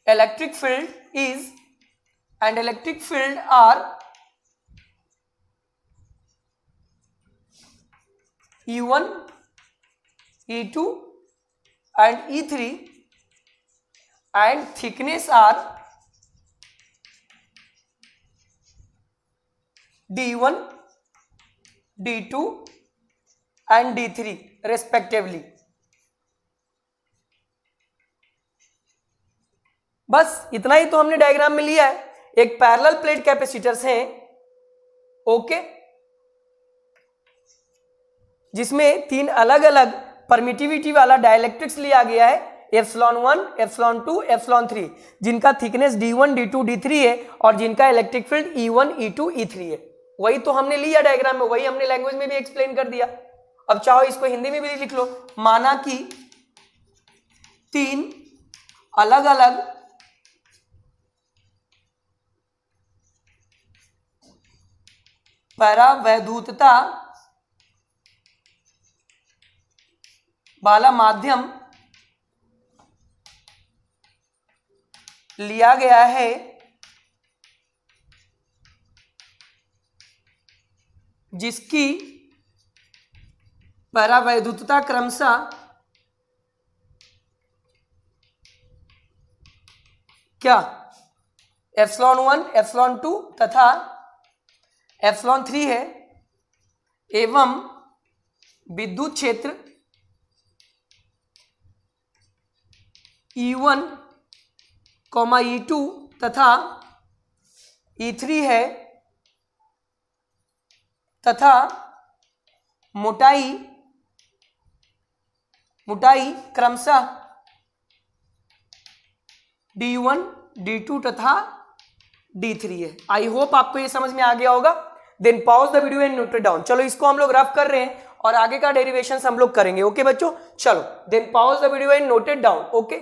electric field are E1, E2 and E3 and thickness are D1, D2 and D3 respectively. बस इतना ही तो हमने diagram में लिया है। एक parallel plate capacitors हैं, ओके, जिसमें तीन अलग अलग परमिटिविटी वाला डाइलेक्ट्रिक्स लिया गया है, ε1, ε2, ε3, जिनका थिकनेस d1, d2, d3 है और जिनका electric field e1, e2, e3 है। वही तो हमने लिया डायग्राम में, वही हमने लैंग्वेज में भी एक्सप्लेन कर दिया। अब चाहो इसको हिंदी में भी लिख लो। माना कि तीन अलग अलग परावैद्युतता वाला माध्यम लिया गया है, जिसकी परावैद्युतता क्रमशः क्या ε1, ε2 तथा ε3 है, एवं विद्युत क्षेत्र E1, E2 तथा E3 है, तथा मोटाई क्रमशः D1, D2 तथा D3 है। आई होप आपको ये समझ में आ गया होगा। Then pause the video and note it down. चलो इसको हम लोग रफ कर रहे हैं और आगे का डेरिवेशन हम लोग करेंगे, ओके बच्चों। चलो then pause the video and note it down, okay.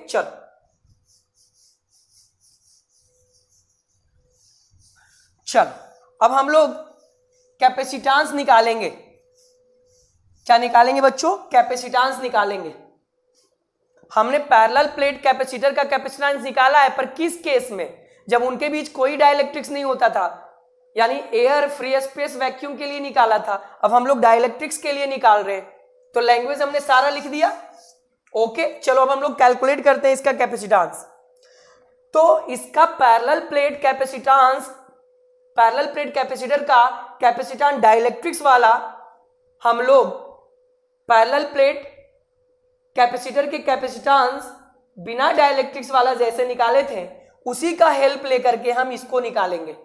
चलो अब हम लोग कैपेसिटेंस निकालेंगे। क्या निकालेंगे बच्चों? कैपेसिटेंस निकालेंगे। हमने पैरेलल प्लेट कैपेसिटर का कैपेसिटेंस निकाला है, पर किस केस में? जब उनके बीच कोई डाइलेक्ट्रिक्स नहीं होता था, यानी एयर, फ्री स्पेस, वैक्यूम के लिए निकाला था। अब हम लोग डाइलेक्ट्रिक्स के लिए निकाल रहे हैं, तो लैंग्वेज हमने सारा लिख दिया, ओके। चलो अब हम लोग कैलकुलेट करते हैं इसका कैपेसिटेंस। तो इसका पैरेलल प्लेट कैपेसिटर का कैपेसिटेंस डाइलेक्ट्रिक्स वाला हम लोग पैरेलल प्लेट कैपेसिटर के कैपेसिटेंस बिना डाइलेक्ट्रिक्स वाला जैसे निकाले थे, उसी का हेल्प लेकर के हम इसको निकालेंगे,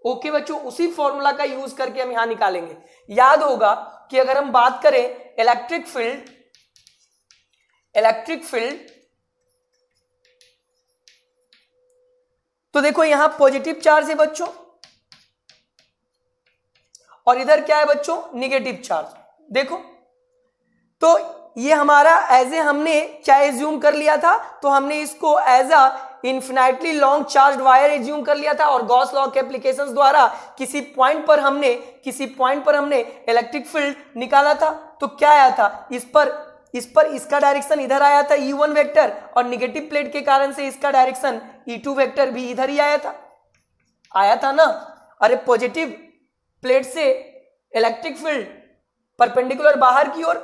ओके बच्चों। उसी फॉर्मूला का यूज करके हम यहां निकालेंगे। याद होगा कि अगर हम बात करें इलेक्ट्रिक फील्ड, तो देखो यहां पॉजिटिव चार्ज है बच्चों, और इधर क्या है बच्चों? Negative charge. देखो तो ये हमारा हमने क्या एज्यूम कर लिया था, तो हमने इसको as a infinitely long charge wire assume कर लिया था, और गॉस लॉ के एप्लीकेशंस द्वारा किसी पॉइंट पर हमने इलेक्ट्रिक फील्ड निकाला था। तो क्या आया था? इस पर इसका डायरेक्शन इधर आया था E1 वेक्टर, और निगेटिव प्लेट के कारण से इसका डायरेक्शन E2 वेक्टर भी इधर ही आया था ना। अरे पॉजिटिव प्लेट से इलेक्ट्रिक फील्ड परपेंडिकुलर बाहर की ओर,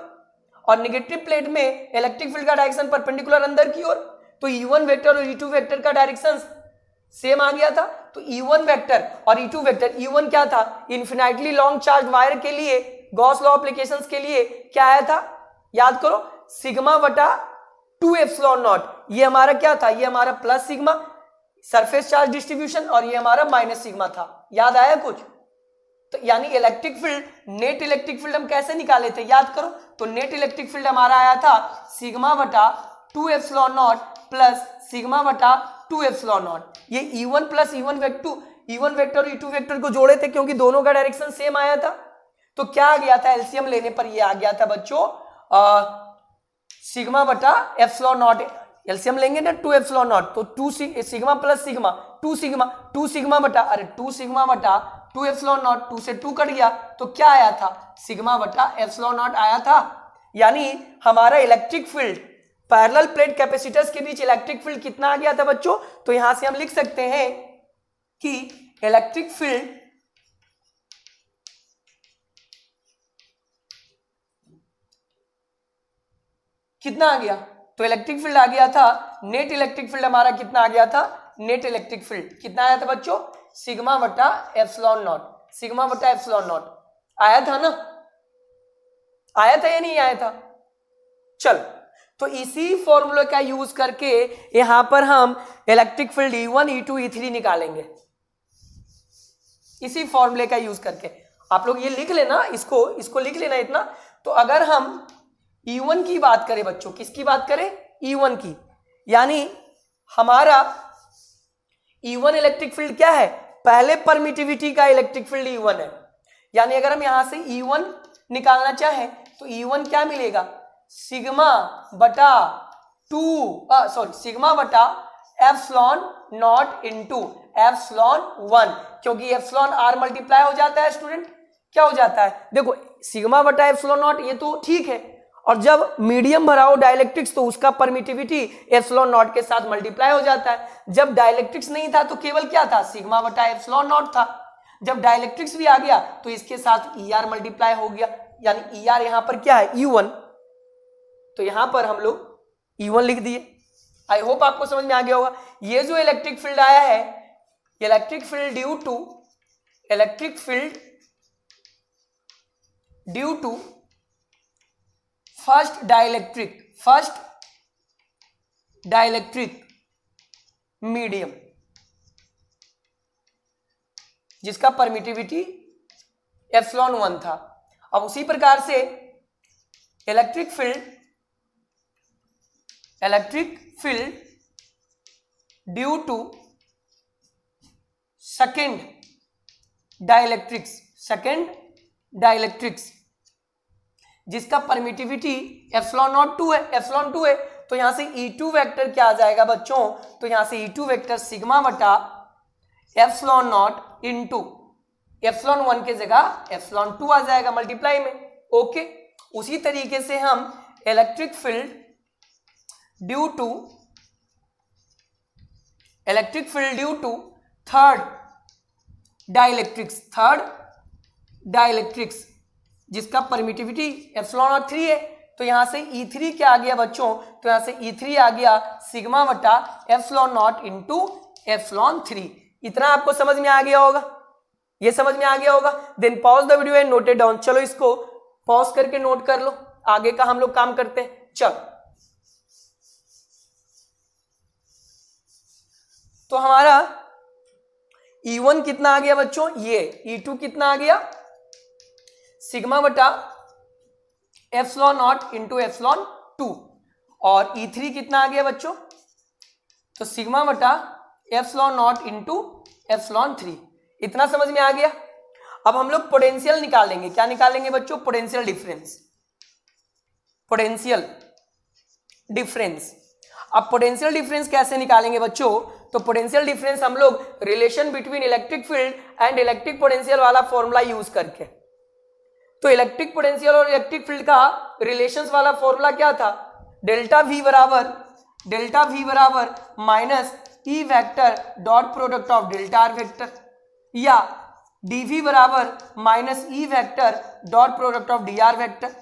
और नेगेटिव प्लेट में इलेक्ट्रिक फील्ड का डायरेक्शन परपेंडिकुलर अंदर की ओर। तो E1 वेक्टर और E2 वेक्टर का डायरेक्शन सेम आ गया था। तो E1 वेक्टर और E2 वेक्टर, E1 क्या था, इन्फिनाइटली लॉन्ग चार्ज वायर के लिए गॉस लॉ एप्लीकेशंस के लिए क्या आया था, याद करो, सिग्मा बटा 2 एप्सिलॉन नॉट। ये हमारा क्या था, ये हमारा plus sigma surface charge distribution और ये हमारा माइनस सिग्मा था। याद आया कुछ? तो यानी electric field, net electric field हम कैसे निकाले थे, याद करो। तो नेट इलेक्ट्रिक फील्ड हमारा आया था सिग्मा बटा 2 एप्सिलॉन नॉट प्लस सिग्मा बटा 2 एप्सिलॉन नॉट। ये E1 प्लस E1 वेक्टर और E2 वेक्टर को जोड़े थे क्योंकि दोनों का डायरेक्शन सेम आया था। तो क्या आ गया था, एलसीएम लेने पर ये आ गया था बच्चों सिग्मा बटा एप्सिलॉन नॉट। एलसीएम लेंगे ना 2 एप्सिलॉन नॉट, तो 2 सिग्मा प्लस सिग्मा 2 सिग्मा बटा, अरे 2 सिग्मा बटा 2 एप्सिलॉन नॉट, 2 से 2 कट गया तो क्या आया था, सिग्मा बटा एप्सिलॉन नॉट आया था। यानी हमारा electric field parallel plate capacitors के बीच इलेक्ट्रिक फील्ड कितना आ गया था बच्चों। तो यहां से हम लिख सकते हैं कि इलेक्ट्रिक फील्ड कितना आ गया, तो इलेक्ट्रिक फील्ड आ गया था, नेट इलेक्ट्रिक फील्ड हमारा कितना आ गया था, नेट इलेक्ट्रिक फील्ड कितना आया था बच्चों, सिग्मा बटा एप्सिलॉन नॉट, सिग्मा बटा एप्सिलॉन नॉट आया था ना, आया था या नहीं आया था। चल, तो इसी फॉर्मूला का यूज करके यहां पर हम electric field E1 E2 E3 निकालेंगे। इसी फॉर्मूले का यूज करके आप लोग ये लिख लेना, इसको लिख लेना इतना। तो अगर हम E1 की बात करें बच्चों, किसकी बात करें, E1 की, यानी हमारा E1 इलेक्ट्रिक फील्ड क्या है, पहले परमिटिविटी का इलेक्ट्रिक फील्ड E1 है। यानी अगर हम यहां से E1 निकालना चाहें तो E1 क्या मिलेगा, सिग्मा बटा एप्सिलॉन नॉट इंटू एप्सिलॉन 1, क्योंकि एप्सिलॉन आर मल्टीप्लाई हो जाता है स्टूडेंट, क्या हो जाता है, देखो सिग्मा बटा एप्सिलॉन नॉट ये तो ठीक है, और जब मीडियम भरा हो डाइलेक्ट्रिक्स तो उसका परमिटिविटी एप्सिलॉन नॉट के साथ मल्टीप्लाई हो जाता है। जब डाइलेक्ट्रिक्स नहीं था तो केवल क्या था, सिग्मा बटा एप्सिलॉन नॉट था। जब डाइलेक्ट्रिक्स भी आ गया तो इसके साथ ER मल्टीप्लाई हो गया, यानी ER यहां पर क्या है, E1। तो यहां पर हम लोग E1 लिख दिए। आई होप आपको समझ में आ गया होगा। ये जो इलेक्ट्रिक फील्ड आया है, electric field due to first dielectric medium, जिसका परमिटिविटी एप्सिलॉन 1 था। अब उसी प्रकार से electric field due to second dielectrics, जिसका परमिटिविटी एप्सिलॉन नॉट 2 है, एप्सिलॉन 2 है, तो यहां से E2 वेक्टर क्या आ जाएगा बच्चों, तो यहां से E2 वेक्टर सिग्मा बटा एप्सिलॉन नॉट इंटू एप्सिलॉन 1 के जगह एप्सिलॉन 2 आ जाएगा मल्टीप्लाई में। ओके, उसी तरीके से हम electric field due to third dielectrics, जिसका परमिटिविटी एप्सिलॉन नॉट 3 है, तो यहां से E3 क्या आ गया बच्चों, तो यहां से E3 आ गया सिग्मा बटा एप्सिलॉन नॉट इंटू एप्सिलॉन 3। इतना आपको समझ में आ गया होगा, ये समझ में आ गया होगा। Then pause the video and note it down. चलो इसको पॉज करके नोट कर लो, आगे का हम लोग काम करते हैं। चलो, तो हमारा E1 कितना आ गया बच्चों, ये E2 कितना आ गया, सिग्मा बटा एप्सिलॉन नॉट इंटू एप्सिलॉन 2, और E3 कितना आ गया बच्चों, तो सिग्मा बटा एप्सिलॉन नॉट इंटू एप्सिलॉन 3। इतना समझ में आ गया। अब हम लोग पोटेंशियल निकालेंगे, क्या निकालेंगे बच्चों, पोटेंशियल डिफरेंस। अब पोटेंशियल डिफरेंस कैसे निकालेंगे बच्चों, तो पोटेंशियल डिफरेंस हम लोग relation between electric field and electric potential वाला फॉर्मूला यूज करके। तो इलेक्ट्रिक पोटेंशियल और इलेक्ट्रिक फील्ड का रिलेशंस वाला फॉर्मूला क्या था, डेल्टा V बराबर minus E vector dot product of delta R vector, या dV बराबर minus E vector dot product of dr vector.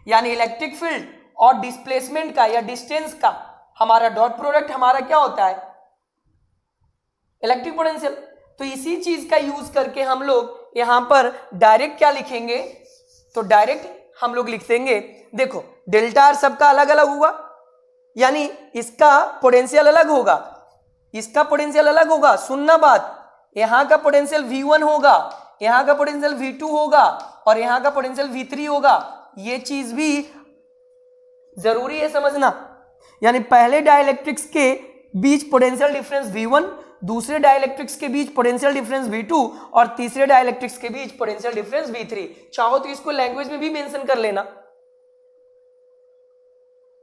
यानी इलेक्ट्रिक फील्ड और डिस्प्लेसमेंट का या डिस्टेंस का हमारा डॉट प्रोडक्ट हमारा क्या होता है, इलेक्ट्रिक पोटेंशियल। तो इसी चीज का यूज करके हम लोग यहां पर डायरेक्ट क्या लिखेंगे, तो डायरेक्ट हम लोग लिख देंगे, देखो डेल्टा आर सबका अलग अलग होगा, यानी इसका पोटेंशियल अलग होगा, इसका पोटेंशियल अलग होगा। सुनना बात, यहां का पोटेंशियल V1 होगा, यहां का पोटेंशियल V2 होगा और यहां का पोटेंशियल V3 होगा। ये चीज भी जरूरी है समझना। यानी पहले डाइलेक्ट्रिक्स के बीच पोटेंशियल डिफरेंस V1, दूसरे डाइलेक्ट्रिक्स के बीच पोटेंशियल डिफरेंस V2 और तीसरे डाइलेक्ट्रिक्स के बीच पोटेंशियल डिफरेंस V3। चाहो तो इसको लैंग्वेज में भी मेंशन कर लेना।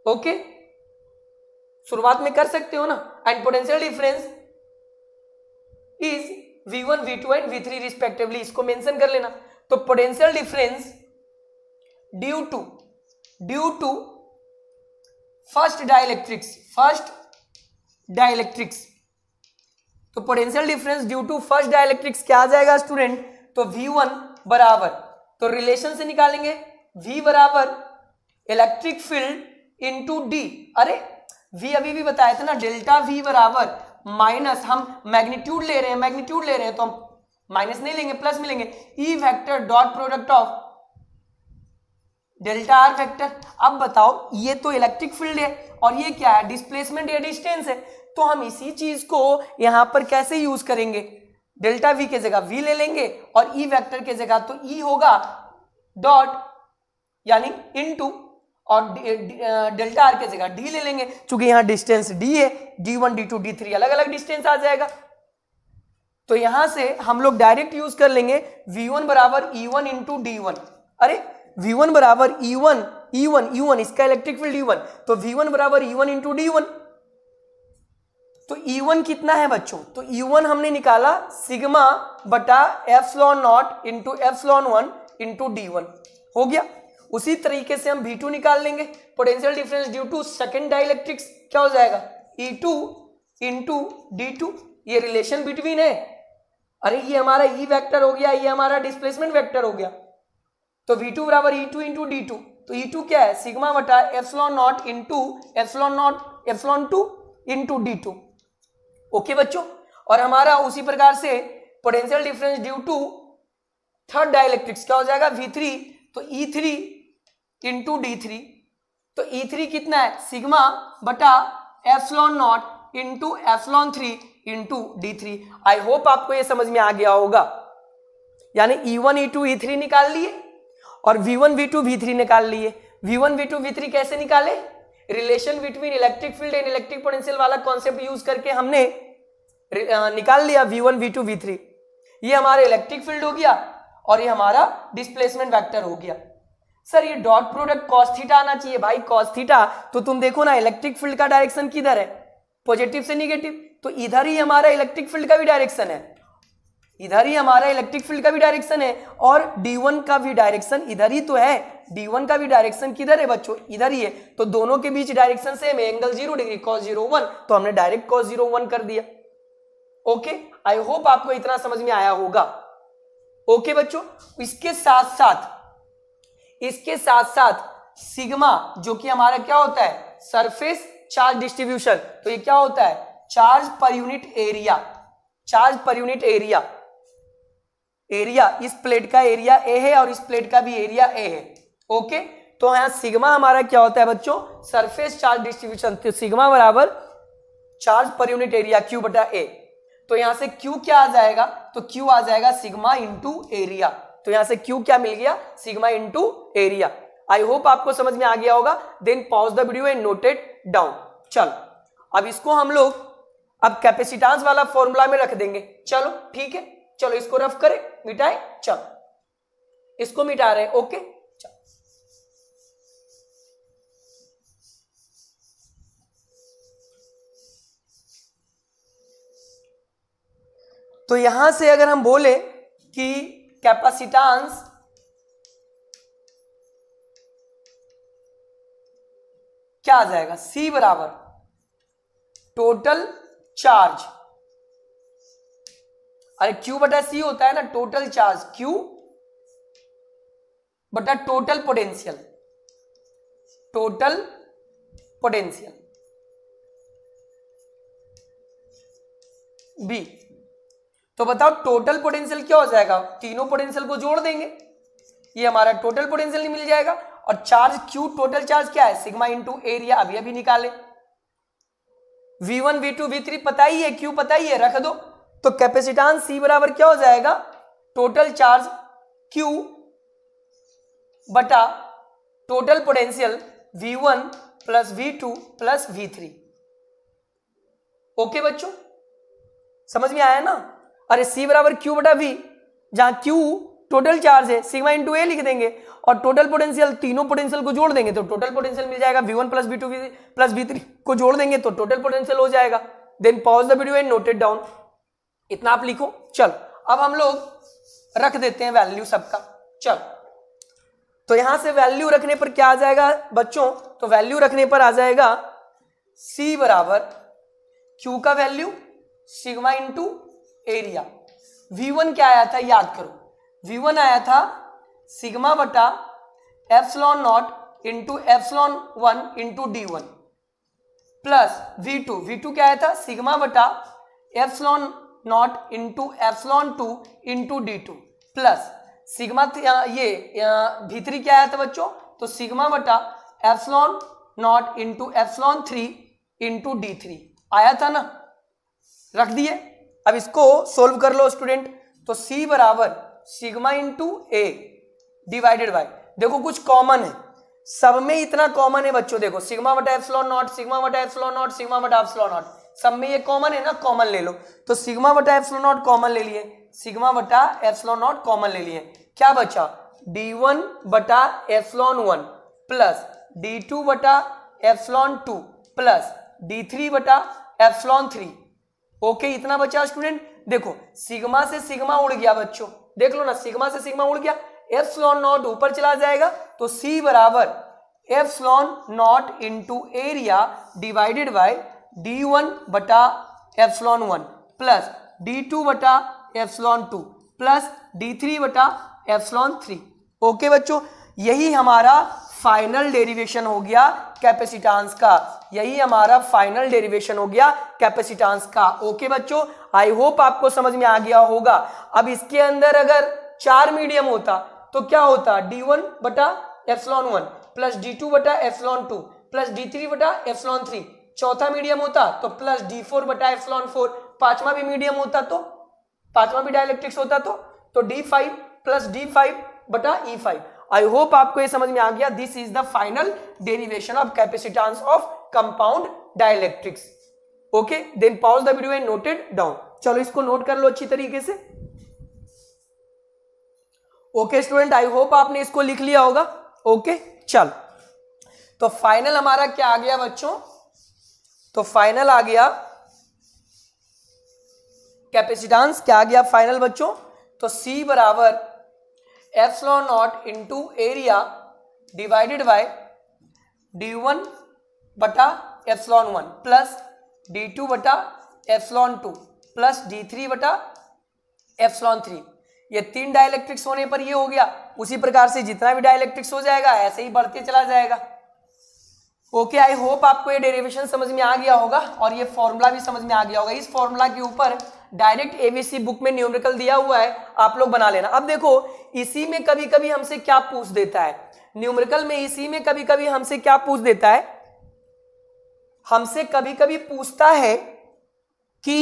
ओके, शुरुआत में कर सकते हो ना। And potential difference is V1, V2 and V3 respectively, इसको मेंशन कर लेना। तो potential difference due to first dielectrics, तो potential difference due to first dielectrics क्या आ जाएगा स्टूडेंट, तो V1 बराबर, तो रिलेशन से निकालेंगे, V बराबर इलेक्ट्रिक फील्ड इंटू डी। अरे V अभी भी बताया था ना, डेल्टा V बराबर माइनस, हम मैग्नीट्यूड ले रहे हैं तो हम माइनस नहीं लेंगे, प्लस में लेंगे, E vector dot product of delta R vector. अब बताओ, ये तो इलेक्ट्रिक फील्ड है और ये क्या है, डिस्प्लेसमेंट या डिस्टेंस है। तो हम इसी चीज को यहां पर कैसे यूज करेंगे, डेल्टा वी के जगह वी ले लेंगे और ई वेक्टर के जगह तो ई होगा डॉट यानी इनटू, और डेल्टा आर के जगह डी ले लेंगे, चूंकि यहां डिस्टेंस डी है, D1 D2 D3 अलग अलग डिस्टेंस आ जाएगा। तो यहां से हम लोग डायरेक्ट यूज कर लेंगे V1 बराबर E1 इंटू D1। अरे V1 बराबर E1 इसका इलेक्ट्रिक फील्ड E1, तो V1 बराबर E1 इंटू D1। तो E1 कितना है बच्चों, तो E1 हमने निकाला सिग्मा बटा epsilon naught into epsilon 1 into D1, हो गया। उसी तरीके से हम V2 निकाल लेंगे, potential difference due to second dielectrics क्या हो जाएगा, E2 इंटू D2, ये रिलेशन बिटवीन है। अरे ये हमारा ई वेक्टर हो गया, ये हमारा डिस्प्लेसमेंट वेक्टर हो गया। तो V2 बराबर E2 इंटू D2, तो E2 क्या है, सिग्मा बटा epsilon naught into epsilon 2 into D2। Okay बच्चों, और हमारा उसी प्रकार से potential difference due to third dielectrics क्या हो जाएगा, V3, तो E3 इंटू D3, तो E3 कितना है, सिग्मा बटा epsilon naught into epsilon 3 into D3। आई होप आपको ये समझ में आ गया होगा। यानी E1 E2 E3 निकाल लिए और V1 V2 V3 निकाल लिए। V1 V2 V3 कैसे निकाले, relation between electric field and electric potential वाला कॉन्सेप्ट यूज करके हमने निकाल लिया V1 V2 V3। ये हमारा इलेक्ट्रिक फील्ड हो गया और ये हमारा डिस्प्लेसमेंट वेक्टर हो गया। सर ये डॉट प्रोडक्ट कॉस थीटा आना चाहिए, भाई कॉस थीटा, तो तुम देखो ना इलेक्ट्रिक फील्ड का डायरेक्शन किधर है, पॉजिटिव से निगेटिव, तो इधर ही हमारा इलेक्ट्रिक फील्ड का भी डायरेक्शन है, इधर ही हमारा इलेक्ट्रिक फील्ड का भी डायरेक्शन है और D1 का भी डायरेक्शन इधर ही तो है। D1 का भी डायरेक्शन किधर है बच्चों, इधर ही है, तो दोनों के बीच डायरेक्शन सेम है, एंगल 0 डिग्री cos 0 1, तो हमने डायरेक्ट cos 0 1 कर दिया। ओके, आई होप आपको इतना समझ में आया होगा। ओके बच्चों, इसके साथ साथ सिग्मा जो कि हमारा क्या होता है, सरफेस चार्ज डिस्ट्रीब्यूशन, तो ये क्या होता है, charge per unit area, charge per unit area, area इस प्लेट का एरिया ए है और इस प्लेट का भी एरिया ए है। ओके, तो यहां सिग्मा हमारा क्या होता है बच्चों, सरफेस चार्ज डिस्ट्रीब्यूशन, तो सिग्मा बराबर charge per unit area Q बटा ए। तो यहां से Q क्या आ जाएगा, तो Q आ जाएगा सिग्मा इंटू एरिया, तो यहां से Q क्या मिल गया, sigma into area. I hope आपको समझ में आ गया होगा। Then pause the video and note it down. चल अब इसको हम लोग अब कैपेसिटेंस वाला फॉर्मूला में रख देंगे। चलो ठीक है, चलो इसको रफ करें, मिटाए, चलो इसको मिटा रहे। ओके, चलो तो यहां से अगर हम बोले कि कैपेसिटेंस क्या आ जाएगा, C बराबर टोटल चार्ज, अरे Q बटा C होता है ना टोटल चार्ज, Q बटा total potential, total potential B तो बताओ टोटल पोटेंशियल क्या हो जाएगा, तीनों पोटेंशियल को जोड़ देंगे, ये हमारा टोटल पोटेंशियल मिल जाएगा। और चार्ज Q टोटल चार्ज क्या है, सिग्मा इंटू एरिया, अभी अभी निकाले। V1 V2 V3 पता ही है, Q पता ही है, रख दो। तो कैपेसिटेंस C बराबर क्या हो जाएगा, टोटल चार्ज Q बटा total potential V1 plus V2 plus V3। Okay बच्चों, समझ में आया ना। अरे C बराबर Q बटा V, जहां Q टोटल चार्ज है, सिग्मा इंटू ए लिख देंगे, और टोटल पोटेंशियल, तीनों पोटेंशियल को जोड़ देंगे तो टोटल पोटेंशियल मिल जाएगा। V1 plus V2 plus V3 को जोड़ देंगे तो टोटल पोटेंशियल हो जाएगा। Then pause the video and note it down, इतना आप लिखो। चल अब हम लोग रख देते हैं वैल्यू सबका। चल तो यहां से वैल्यू रखने पर क्या आ जाएगा बच्चों, तो वैल्यू रखने पर आ जाएगा C बराबर Q का value sigma into area. V1 क्या आया था याद करो, V1 आया था सिग्मा बटा epsilon naught into epsilon 1 into D1 plus V2 क्या आया था, सिग्मा बटा epsilon naught into epsilon 2 into D2 plus sigma ये V3 क्या आया था बच्चों, तो सिग्मा बटा epsilon naught into epsilon 3 into D3 आया था ना, रख दिए। अब इसको सोल्व कर लो स्टूडेंट। तो C बराबर sigma into A divided by, देखो कुछ कॉमन है, सब में इतना कॉमन है बच्चों, देखो सिग्मा बटा एप्सिलॉन नॉट, सिग्मा बटा एप्सिलॉन नॉट, सिग्मा बटा एप्सिलॉन नॉट, सब में ये कॉमन है ना, कॉमन ले लो। तो सिग्मा बटा एप्सिलॉन नॉट कॉमन ले लिए, सिग्मा बटा एप्सिलॉन नॉट कॉमन ले लिए, क्या बचा D1 बटा एप्सिलॉन 1 प्लस D2 बटा एप्सिलॉन 2 प्लस D3 बटा एप्सिलॉन 3। ओके इतना बचा स्टूडेंट। देखो सिग्मा से सिग्मा उड़ गया बच्चों, देख लो ना, सिग्मा से सिग्मा उड़ गया, एप्सिलॉन नॉट ऊपर चला जाएगा, तो C बराबर epsilon naught into area divided by D1 बटा एप्सिलॉन 1 प्लस D2 बटा एप्सिलॉन 2 प्लस D3 बटा एप्सिलॉन 3। ओके बच्चों, यही हमारा फाइनल डेरिवेशन हो गया कैपेसिटेंस का, यही हमारा फाइनल डेरिवेशन हो गया कैपेसिटेंस का। ओके बच्चों, आई होप आपको समझ में आ गया होगा। अब इसके अंदर अगर 4 मीडियम होता तो क्या होता, D1 बटा एप्सिलॉन 1 प्लस D2 बटा एप्सिलॉन 2 प्लस D3 बटा एप्सिलॉन 3, चौथा मीडियम होता तो प्लस D4 बटा एप्सिलॉन 4, पांचवा भी मीडियम होता तो, पांचवा भी डाइलेक्ट्रिक्स होता तो D5 प्लस D5 बटा E5। आई होप आपको ये समझ में आ गया। This is the final derivation of capacitance of compound dielectrics. Okay then pause the video and note it down. चलो इसको नोट कर लो अच्छी तरीके से। ओके स्टूडेंट, आई होप आपने इसको लिख लिया होगा। ओके चल, तो फाइनल हमारा क्या आ गया बच्चों, तो फाइनल आ गया कैपेसिटेंस, क्या आ गया फाइनल बच्चों, तो C बराबर epsilon naught into area divided by D1 बटा एप्सिलॉन 1 प्लस D2 बटा एप्सिलॉन 2 प्लस D3 बटा एप्सिलॉन 3। ये 3 डाइलेक्ट्रिक्स होने पर ये हो गया, उसी प्रकार से जितना भी डाइलेक्ट्रिक्स हो जाएगा ऐसे ही बढ़ते चला जाएगा। ओके आई होप आपको ये डेरिवेशन समझ में आ गया होगा और ये फॉर्मूला भी समझ में आ गया होगा। इस फॉर्मूला के ऊपर डायरेक्ट एबीसी बुक में न्यूमेरिकल दिया हुआ है, आप लोग बना लेना। अब देखो इसी में कभी कभी हमसे क्या पूछ देता है, न्यूमेरिकल में इसी में कभी कभी हमसे क्या पूछ देता है, हमसे कभी कभी पूछता है कि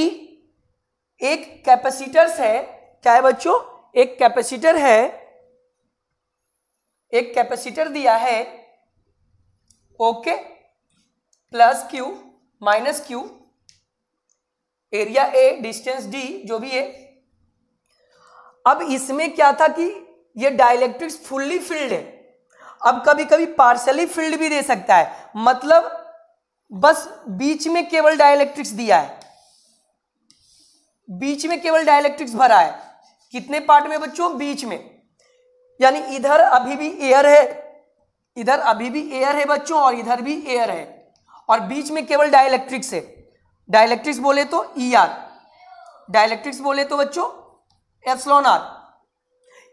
एक कैपेसिटर्स है, क्या है बच्चों, एक कैपेसिटर है, एक कैपेसिटर दिया है, okay, plus Q minus Q, area A, distance D, जो भी है। अब इसमें क्या था कि ये डाइलेक्ट्रिक्स फुल्ली फिल्ड है, अब कभी कभी पार्शियली फिल्ड भी दे सकता है, मतलब बस बीच में केवल डाइलेक्ट्रिक्स दिया है, बीच में केवल डाइलेक्ट्रिक्स भरा है। कितने पार्ट में बच्चों, बीच में, यानी इधर अभी भी एयर है, इधर अभी भी एयर है बच्चों और इधर भी एयर है, और बीच में केवल डाइलेक्ट्रिक्स है। डाइलेक्ट्रिक्स बोले तो ER, डाइलेक्ट्रिक्स बोले तो बच्चों एप्सिलॉन R।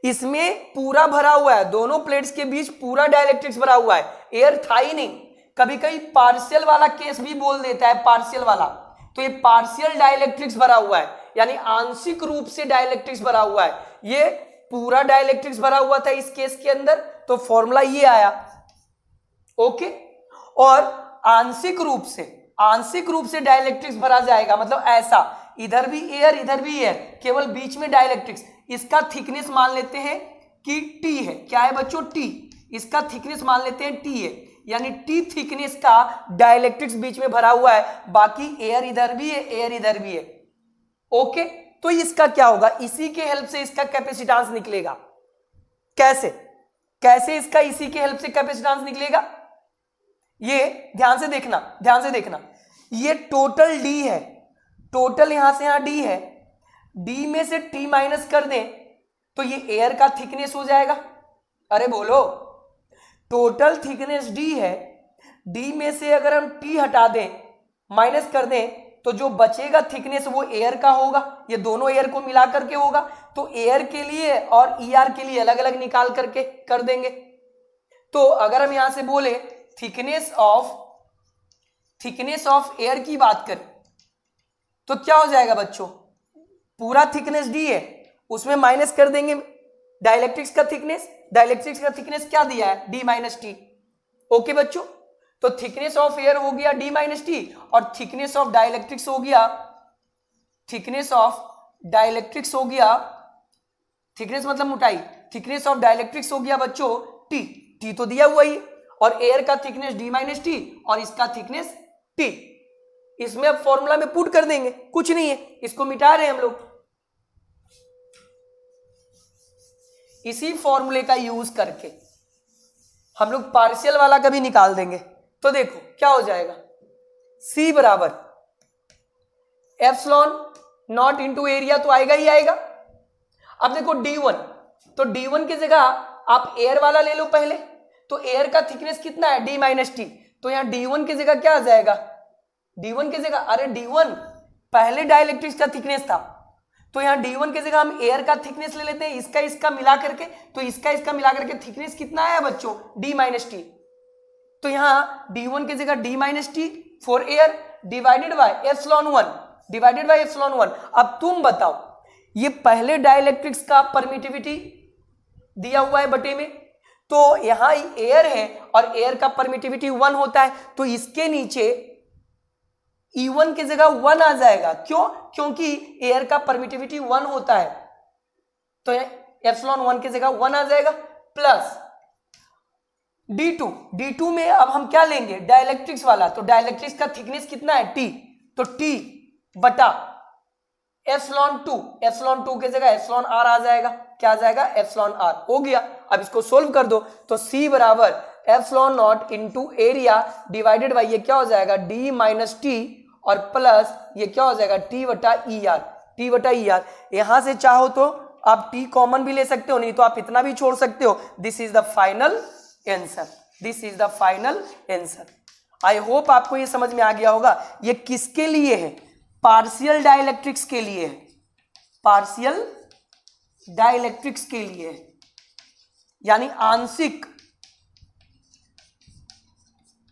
इसमें पूरा भरा हुआ है, दोनों प्लेट्स के बीच पूरा डाइलेक्ट्रिक्स भरा हुआ है, एयर था ही नहीं। कभी कभी पार्शियल वाला केस भी बोल देता है, पार्शियल वाला, तो ये पार्शियल डाइलेक्ट्रिक्स भरा हुआ है। यानी आंशिक रूप से डाइलेक्ट्रिक्स भरा हुआ है। ये पूरा डाइलेक्ट्रिक्स भरा हुआ था इस केस के अंदर, तो फॉर्मूला ये आया। ओके, और आंशिक रूप से डाइलेक्ट्रिक्स भरा जाएगा, मतलब ऐसा, इधर भी एयर इधर भी एयर, केवल बीच में डाइलेक्ट्रिक्स। इसका थिकनेस मान लेते हैं कि टी है। क्या है बच्चों? टी। इसका थिकनेस मान लेते हैं टी है, यानी टी थिकनेस का डाइलेक्ट्रिक्स बीच में भरा हुआ है, बाकी एयर इधर भी है एयर इधर भी है। ओके, तो इसका क्या होगा? इसी के हेल्प से इसका कैपेसिटेंस निकलेगा। कैसे इसका इसी के हेल्प से कैपेसिटेंस निकलेगा? ये ध्यान से देखना, ये टोटल डी है, टोटल यहां से यहां डी है, डी में से टी माइनस कर दें तो ये एयर का थिकनेस हो जाएगा। अरे बोलो, टोटल थिकनेस डी है, डी में से अगर हम टी हटा दें, माइनस कर दें, तो जो बचेगा थिकनेस वो एयर का होगा। ये दोनों एयर को मिला करके होगा, तो एयर के लिए और ईआर के लिए अलग अलग निकाल करके कर देंगे। तो अगर हम यहां से बोले थिकनेस ऑफ एयर की बात करें तो क्या हो जाएगा बच्चों? पूरा थिकनेस डी है, उसमें माइनस कर देंगे डाइलेक्ट्रिक्स का थिकनेस क्या दिया है? D minus T. ओके बच्चों, तो थिकनेस ऑफ एयर हो गया डी माइनस टी, और थिकनेस ऑफ डाइलेक्ट्रिक्स हो गया, थिकनेस मतलब मोटाई, थिकनेस ऑफ डाइलेक्ट्रिक्स हो गया बच्चों टी तो दिया हुआ ही, और एयर का थिकनेस डी माइनस टी और इसका थिकनेस टी। इसमें अब फॉर्मूला में पुट कर देंगे, कुछ नहीं है, इसको मिटा रहे हैं हम लोग। इसी फॉर्मूले का यूज करके हम लोग पार्शियल वाला का भी निकाल देंगे। तो देखो क्या हो जाएगा, C बराबर एप्सिलॉन नॉट इंटू एरिया, तो आएगा ही आएगा। अब देखो D1, तो D1 की जगह आप एयर वाला ले लो पहले, तो एयर का थिकनेस कितना है? D माइनस टी, तो यहां D1 की जगह क्या आ जाएगा? D1 की जगह, अरे D1 पहले डाइलेक्ट्रिक्स का थिकनेस था, तो यहां D1 की जगह हम एयर का थिकनेस ले लेते हैं, इसका मिला करके, तो इसका मिला करके थिकनेस कितना आया बच्चों? D minus T. तो यहां D1 की जगह D minus T for air divided by epsilon 1। अब तुम बताओ, ये पहले डाइलेक्ट्रिक्स का परमिटिविटी दिया हुआ है बटे में, तो यहां एयर है और एयर का परमिटिविटी 1 होता है, तो इसके नीचे E1 की जगह 1 आ जाएगा। क्यों? क्योंकि एयर का परमिटिविटी 1 होता है, तो एप्सिलॉन 1 की जगह 1 आ जाएगा, प्लस D2 में अब हम क्या लेंगे? डाइलेक्ट्रिक्स वाला, तो डाइलेक्ट्रिक्स का थिकनेस कितना है? T, तो T बटा एप्सिलॉन 2 की जगह एप्सिलॉन R आ जाएगा। क्या आ जाएगा? एप्सिलॉन R हो गया। अब इसको सोल्व कर दो, तो C बराबर epsilon naught into area divided by ये क्या हो जाएगा? D माइनस टी, और प्लस ये क्या हो जाएगा? T बटा ई आर। यहां से चाहो तो आप T कॉमन भी ले सकते हो, नहीं तो आप इतना भी छोड़ सकते हो। This is the final answer. I hope आपको ये समझ में आ गया होगा। ये किसके लिए है? पार्शियल डाइलेक्ट्रिक्स के लिए है, यानी आंशिक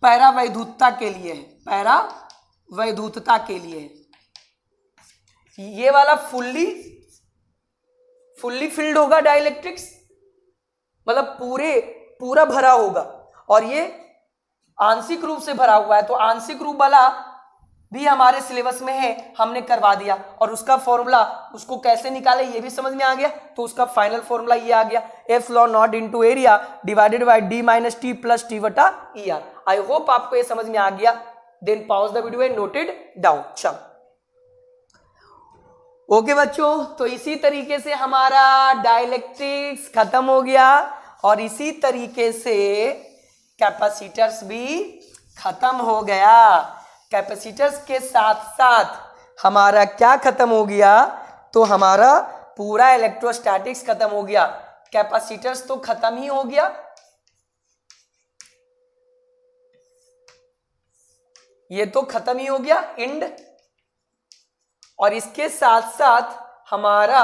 पैरावैधुतता के लिए है, ये वाला फुल्ली फिल्ड होगा डाइलेक्ट्रिक्स, मतलब पूरा भरा होगा, और ये आंशिक रूप से भरा हुआ है। तो आंशिक रूप वाला भी हमारे सिलेबस में है, हमने करवा दिया, और उसका फॉर्मूला उसको कैसे निकाले ये भी समझ में आ गया। तो उसका फाइनल फॉर्मूला ये आ गया, epsilon naught into area divided by D minus T plus T बटा ई आर। आई होप आपको ये समझ में आ गया। Then pause the video and note it down. चलो ओके बच्चों, तो इसी तरीके से हमारा डाइलेक्ट्रिक्स खत्म हो गया, और इसी तरीके से कैपेसिटर्स भी खत्म हो गया। कैपेसिटर्स के साथ साथ हमारा क्या खत्म हो गया? तो हमारा पूरा इलेक्ट्रोस्टैटिक्स खत्म हो गया। कैपेसिटर्स तो खत्म ही हो गया, ये तो खत्म ही हो गया इंड, और इसके साथ साथ हमारा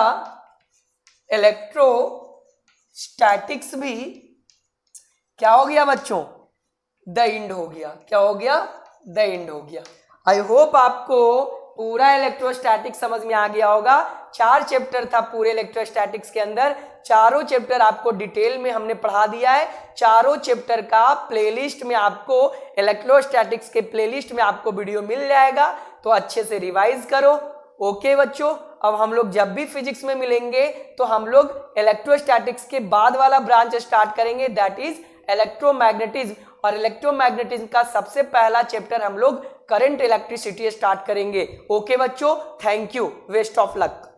इलेक्ट्रोस्टैटिक्स भी क्या हो गया बच्चों? द एंड हो गया। क्या हो गया? द एंड हो गया। आई होप आपको पूरा इलेक्ट्रोस्टैटिक समझ में आ गया होगा। 4 चैप्टर था पूरे इलेक्ट्रोस्टैटिक्स के अंदर, चारों चैप्टर आपको डिटेल में हमने पढ़ा दिया है। चारों चैप्टर का प्लेलिस्ट में आपको, इलेक्ट्रोस्टैटिक्स के प्लेलिस्ट में आपको वीडियो मिल जाएगा, तो अच्छे से रिवाइज करो। ओके बच्चों, अब हम लोग जब भी फिजिक्स में मिलेंगे तो हम लोग इलेक्ट्रोस्टैटिक्स के बाद वाला ब्रांच स्टार्ट करेंगे, दैट इज इलेक्ट्रोमैग्नेटिज्म। और इलेक्ट्रोमैग्नेटिज्म का सबसे पहला चैप्टर हम लोग करंट इलेक्ट्रिसिटी स्टार्ट करेंगे। ओके बच्चों, thank you, best of luck.